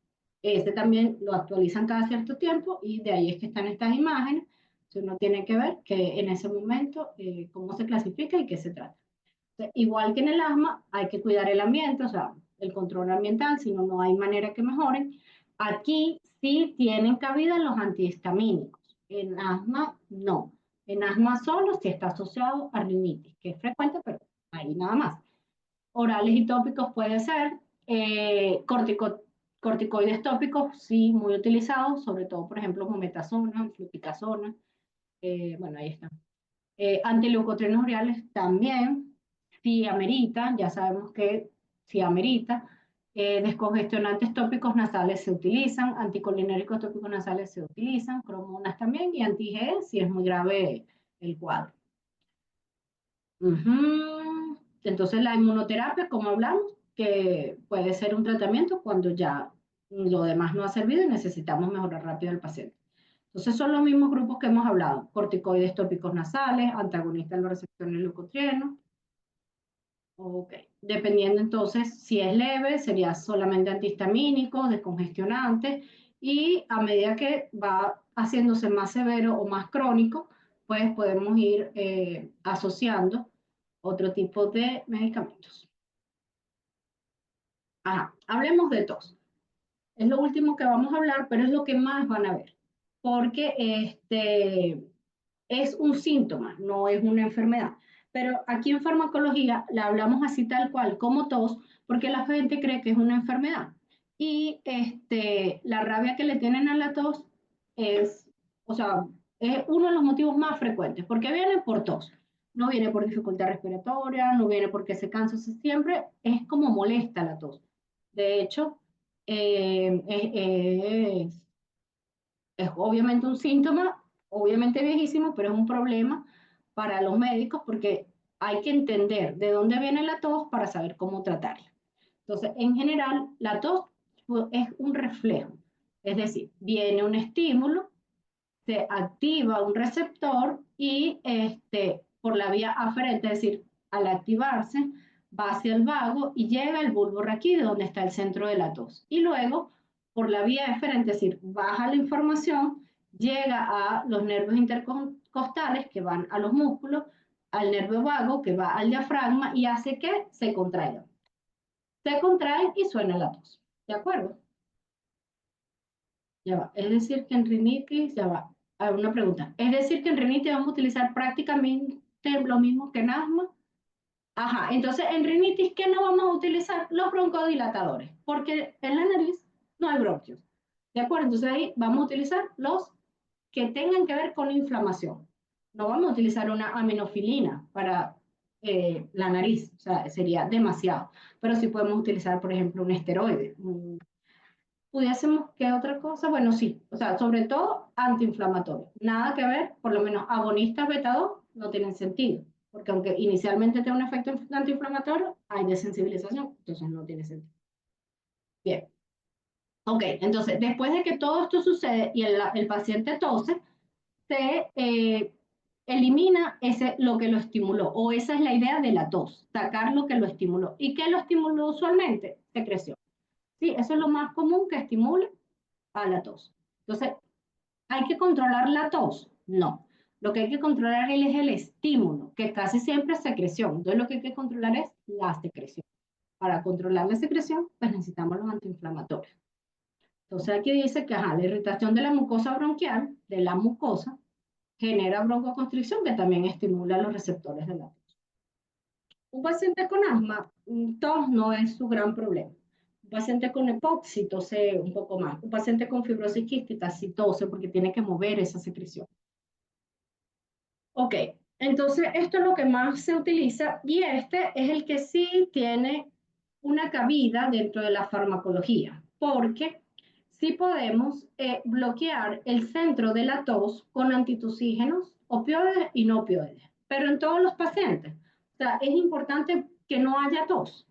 Speaker 1: Este también lo actualizan cada cierto tiempo y de ahí es que están estas imágenes. Uno tiene que ver que en ese momento cómo se clasifica y qué se trata. Entonces, igual que en el asma, hay que cuidar el ambiente, o sea, el control ambiental, si no, no hay manera que mejoren. Aquí sí tienen cabida los antihistamínicos, en asma no. En asma solo si está asociado a rinitis, que es frecuente, pero ahí nada más. Orales y tópicos puede ser. Corticoides tópicos, sí, muy utilizados, sobre todo, por ejemplo, mometasona, fluticasona. Bueno, ahí está. Antileucotrienos orales también, si amerita, ya sabemos que si amerita. Descongestionantes tópicos nasales se utilizan, anticolinéricos tópicos nasales se utilizan, cromonas también y anti-G si es muy grave el cuadro. Entonces la inmunoterapia, como hablamos, que puede ser un tratamiento cuando ya lo demás no ha servido y necesitamos mejorar rápido al paciente. Entonces son los mismos grupos que hemos hablado, corticoides tópicos nasales, antagonistas de los receptores leucotrienos. Ok, dependiendo entonces si es leve, sería solamente antihistamínicos, descongestionantes, y a medida que va haciéndose más severo o más crónico, pues podemos ir asociando otro tipo de medicamentos. Ajá, hablemos de tos. Es lo último que vamos a hablar, pero es lo que más van a ver, porque es un síntoma, no es una enfermedad. Pero aquí en farmacología la hablamos así tal cual, como tos, porque la gente cree que es una enfermedad. Y la rabia que le tienen a la tos es, o sea, es uno de los motivos más frecuentes, porque viene por tos. No viene por dificultad respiratoria, no viene porque se cansa, siempre es como molesta la tos. De hecho, es obviamente un síntoma, obviamente viejísimo, pero es un problema para los médicos porque hay que entender de dónde viene la tos para saber cómo tratarla. Entonces, en general, la tos es un reflejo, es decir, viene un estímulo, se activa un receptor y por la vía aferente, es decir, al activarse, va hacia el vago y llega al bulbo raquídeo, donde está el centro de la tos. Y luego, por la vía eferente, es decir, baja la información, llega a los nervios intercostales que van a los músculos, al nervio vago que va al diafragma y hace que se contraigan. Se contraen y suena la tos. ¿De acuerdo? Ya va. Es decir, que en rinitis, ya va. A una pregunta. Es decir, que en rinitis vamos a utilizar prácticamente lo mismo que en asma. Ajá, entonces en rinitis, ¿qué no vamos a utilizar? Los broncodilatadores, porque en la nariz no hay bronquios. ¿De acuerdo? Entonces ahí vamos a utilizar los que tengan que ver con inflamación. No vamos a utilizar una aminofilina para la nariz, o sea, sería demasiado. Pero sí podemos utilizar, por ejemplo, un esteroide, pudiésemos, ¿qué otra cosa? Bueno, sí, o sea, sobre todo antiinflamatorio. Nada que ver, por lo menos agonistas beta 2 no tienen sentido, porque aunque inicialmente tenga un efecto antiinflamatorio, hay desensibilización, entonces no tiene sentido. Bien. Ok, entonces, después de que todo esto sucede y el paciente tose, se elimina lo que lo estimuló, o esa es la idea de la tos, sacar lo que lo estimuló. ¿Y qué lo estimuló usualmente? Secreción. Sí, eso es lo más común que estimule a la tos. Entonces, ¿hay que controlar la tos? No. Lo que hay que controlar es el estímulo, que casi siempre es secreción. Entonces, lo que hay que controlar es la secreción. Para controlar la secreción, pues necesitamos los antiinflamatorios. Entonces, aquí dice que la irritación de la mucosa bronquial, de la mucosa, genera broncoconstricción, que también estimula los receptores de la tos. Un paciente con asma, tos no es su gran problema. Un paciente con EPOC tose un poco más. Un paciente con fibrosis quística sí tose porque tiene que mover esa secreción. Ok, entonces esto es lo que más se utiliza y este es el que sí tiene una cabida dentro de la farmacología, porque sí podemos bloquear el centro de la tos con antitusígenos, opioides y no opioides, pero en todos los pacientes. O sea, es importante que no haya tos.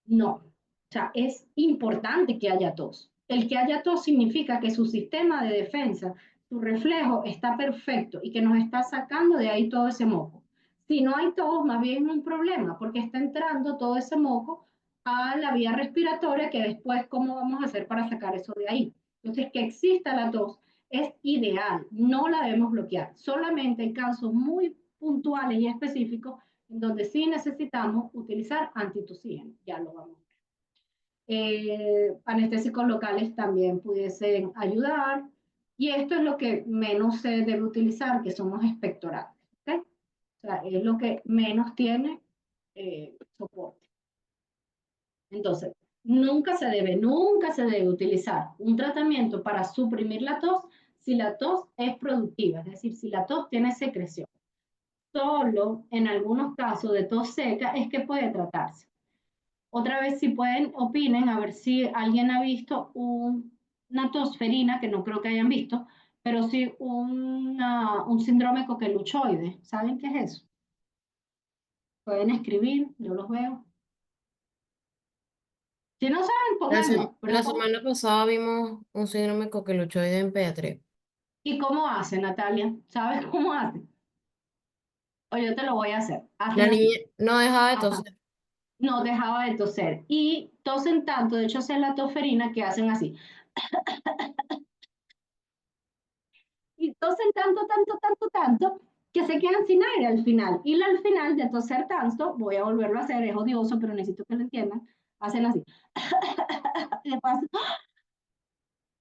Speaker 1: No, o sea, es importante que haya tos. El que haya tos significa que su sistema de defensa, su reflejo está perfecto y que nos está sacando de ahí todo ese moco. Si no hay tos, más bien es un problema, porque está entrando todo ese moco a la vía respiratoria, que después, ¿cómo vamos a hacer para sacar eso de ahí? Entonces, que exista la tos es ideal, no la debemos bloquear. Solamente en casos muy puntuales y específicos en donde sí necesitamos utilizar antitusígenos, ya lo vamos a ver. Anestésicos locales también pudiesen ayudar, y esto es lo que menos se debe utilizar, que son los expectorantes, ¿okay? O sea, es lo que menos tiene soporte. Entonces, nunca se debe utilizar un tratamiento para suprimir la tos si la tos es productiva, es decir, si la tos tiene secreción. Solo en algunos casos de tos seca es que puede tratarse. Otra vez, si pueden, opinen a ver si alguien ha visto una tosferina, que no creo que hayan visto, pero sí un síndrome coqueluchoide. ¿Saben qué es eso? Pueden escribir, yo los veo. Si no saben, pónganlo.
Speaker 4: La semana pasada vimos un síndrome coqueluchoide en pediatría.
Speaker 1: ¿Y cómo hace, Natalia? ¿Sabes cómo hace? O yo te lo voy a hacer.
Speaker 4: La
Speaker 1: Hacen
Speaker 4: niña
Speaker 1: así.
Speaker 4: no dejaba de
Speaker 1: Ajá.
Speaker 4: toser.
Speaker 1: No dejaba de toser. Y tosen tanto, de hecho, hacen la tosferina que hacen así. Y tosen tanto, tanto, tanto, tanto, que se quedan sin aire al final. Y al final de toser tanto, voy a volverlo a hacer, es odioso, pero necesito que lo entiendan, hacen así. Y después,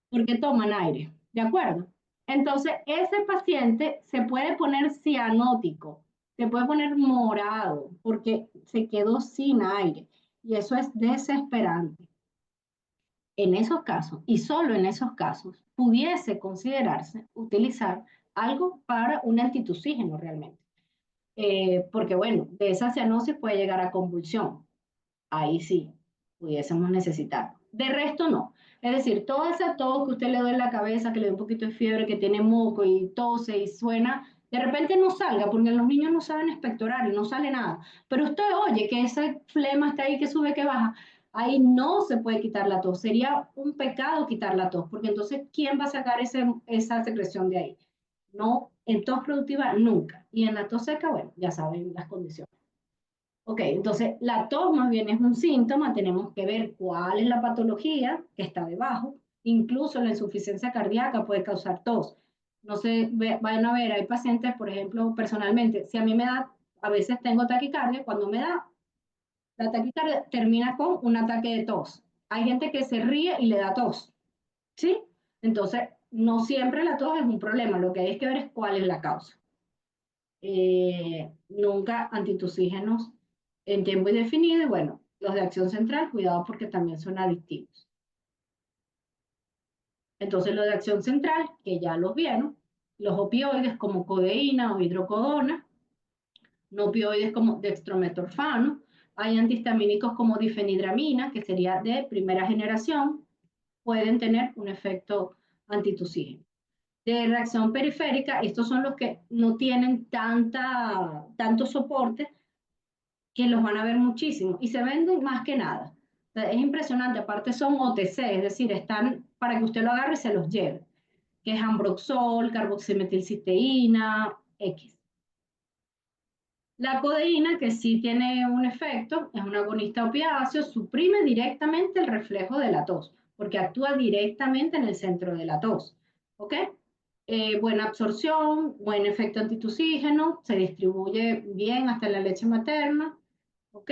Speaker 1: porque toman aire, ¿de acuerdo? Entonces, ese paciente se puede poner cianótico te puede poner morado porque se quedó sin aire y eso es desesperante. En esos casos, y solo en esos casos, pudiese considerarse utilizar algo para un antitusígeno realmente. Porque bueno, de esa cianosis puede llegar a convulsión. Ahí sí, pudiésemos necesitar. De resto no. Es decir, toda esa tos que usted le duele la cabeza, que le da un poquito de fiebre, que tiene moco y tose y suena, de repente no salga, porque los niños no saben expectorar y no sale nada. Pero usted oye que esa flema está ahí, que sube, que baja. Ahí no se puede quitar la tos. Sería un pecado quitar la tos, porque entonces, ¿quién va a sacar esa secreción de ahí? No, en tos productiva nunca. Y en la tos seca, bueno, ya saben las condiciones. Ok, entonces la tos más bien es un síntoma, tenemos que ver cuál es la patología que está debajo, incluso la insuficiencia cardíaca puede causar tos. No sé, vayan a ver, hay pacientes, por ejemplo, personalmente, si a mí me da, a veces tengo taquicardia, cuando me da la taquicardia termina con un ataque de tos. Hay gente que se ríe y le da tos, ¿sí? Entonces, no siempre la tos es un problema, lo que hay que ver es cuál es la causa. Nunca antitusígenos en tiempo indefinido, y bueno, los de acción central, cuidado porque también son adictivos. Entonces, los de acción central, que ya los vieron, los opioides como codeína o hidrocodona, no opioides como dextrometorfano, hay antihistamínicos como difenidramina, que sería de primera generación, pueden tener un efecto antitusígeno. De reacción periférica, estos son los que no tienen tanto soporte, que los van a ver muchísimo y se venden más que nada. O sea, es impresionante, aparte son OTC, es decir, están para que usted lo agarre y se los lleve, que es Ambroxol, carboximetilcisteína, X. La codeína, que sí tiene un efecto, es un agonista opiáceo, suprime directamente el reflejo de la tos, porque actúa directamente en el centro de la tos. ¿Ok? Buena absorción, buen efecto antitusígeno, se distribuye bien hasta la leche materna. ¿Ok?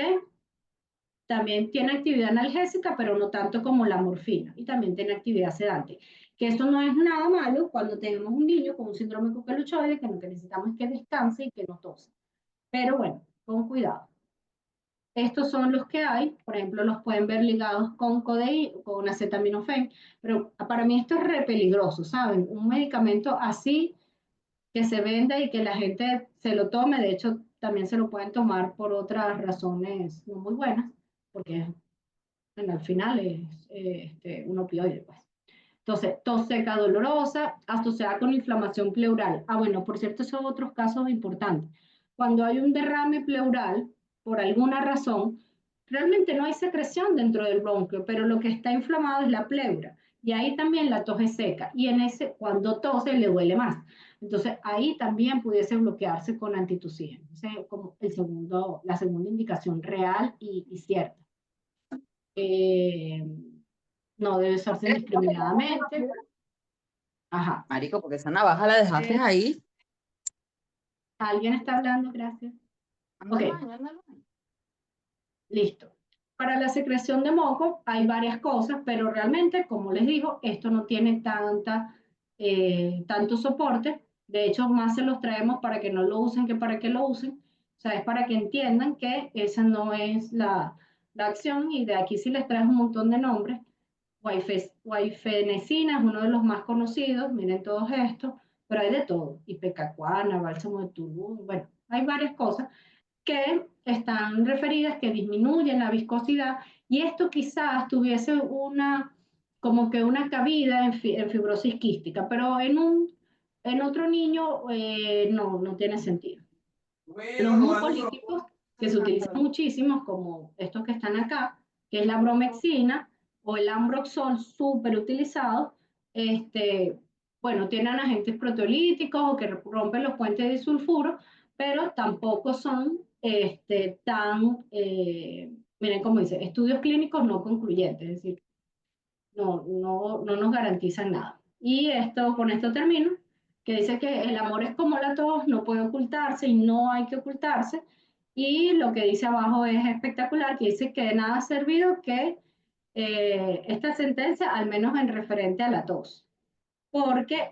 Speaker 1: También tiene actividad analgésica, pero no tanto como la morfina, y también tiene actividad sedante. Que esto no es nada malo cuando tenemos un niño con un síndrome coqueluchoide, que lo que necesitamos es que descanse y que no tose. Pero bueno, con cuidado. Estos son los que hay, por ejemplo, los pueden ver ligados con codeína, con acetaminofén, pero para mí esto es re peligroso, ¿saben? Un medicamento así que se vende y que la gente se lo tome, de hecho, también se lo pueden tomar por otras razones no muy buenas, porque bueno, al final es un opioide, pues. Entonces, tos seca dolorosa, asociada con inflamación pleural. Ah, bueno, por cierto, esos son otros casos importantes. Cuando hay un derrame pleural, por alguna razón, realmente no hay secreción dentro del bronquio, pero lo que está inflamado es la pleura. Y ahí también la tos es seca. Y en ese, cuando tose, le duele más. Entonces, ahí también pudiese bloquearse con antitusígeno. Esa es como la segunda indicación real y cierta. Eh, no debe usarse indiscriminadamente. Ajá.
Speaker 5: Marico, porque esa navaja la dejaste ahí.
Speaker 1: ¿Alguien está hablando? Gracias. Ok,
Speaker 5: Ándalo ahí, ándalo ahí.
Speaker 1: listo. Para la secreción de moco hay varias cosas, pero realmente, como les digo, esto no tiene tanto soporte. De hecho, más se los traemos para que no lo usen que para que lo usen. O sea, es para que entiendan que esa no es la acción, y de aquí sí les traes un montón de nombres. Guaifenesina es uno de los más conocidos, miren todos estos, pero hay de todo, ipecacuana, bálsamo de Tulum, bueno, hay varias cosas que están referidas, que disminuyen la viscosidad, y esto quizás tuviese como que una cabida en fibrosis quística, pero en otro niño no tiene sentido. Los mucolíticos que se utilizan muchísimo, como estos que están acá, que es la bromexina o el ambroxol, súper utilizado, bueno, tienen agentes proteolíticos o que rompen los puentes de sulfuro, pero tampoco son miren cómo dice, estudios clínicos no concluyentes, es decir, no nos garantizan nada. Y con esto termino, que dice que el amor es como la tos, no puede ocultarse y no hay que ocultarse. Y lo que dice abajo es espectacular, que dice que de nada ha servido que esta sentencia, al menos en referente a la tos, porque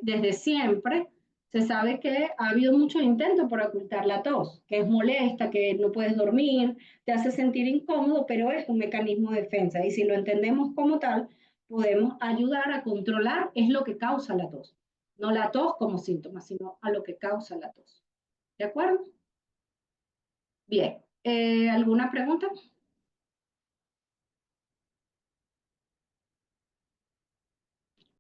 Speaker 1: desde siempre Se sabe que ha habido muchos intentos por ocultar la tos, que es molesta, que no puedes dormir, te hace sentir incómodo, pero es un mecanismo de defensa. Y si lo entendemos como tal, podemos ayudar a controlar es lo que causa la tos. No la tos como síntoma, sino a lo que causa la tos. ¿De acuerdo? Bien. ¿Alguna pregunta?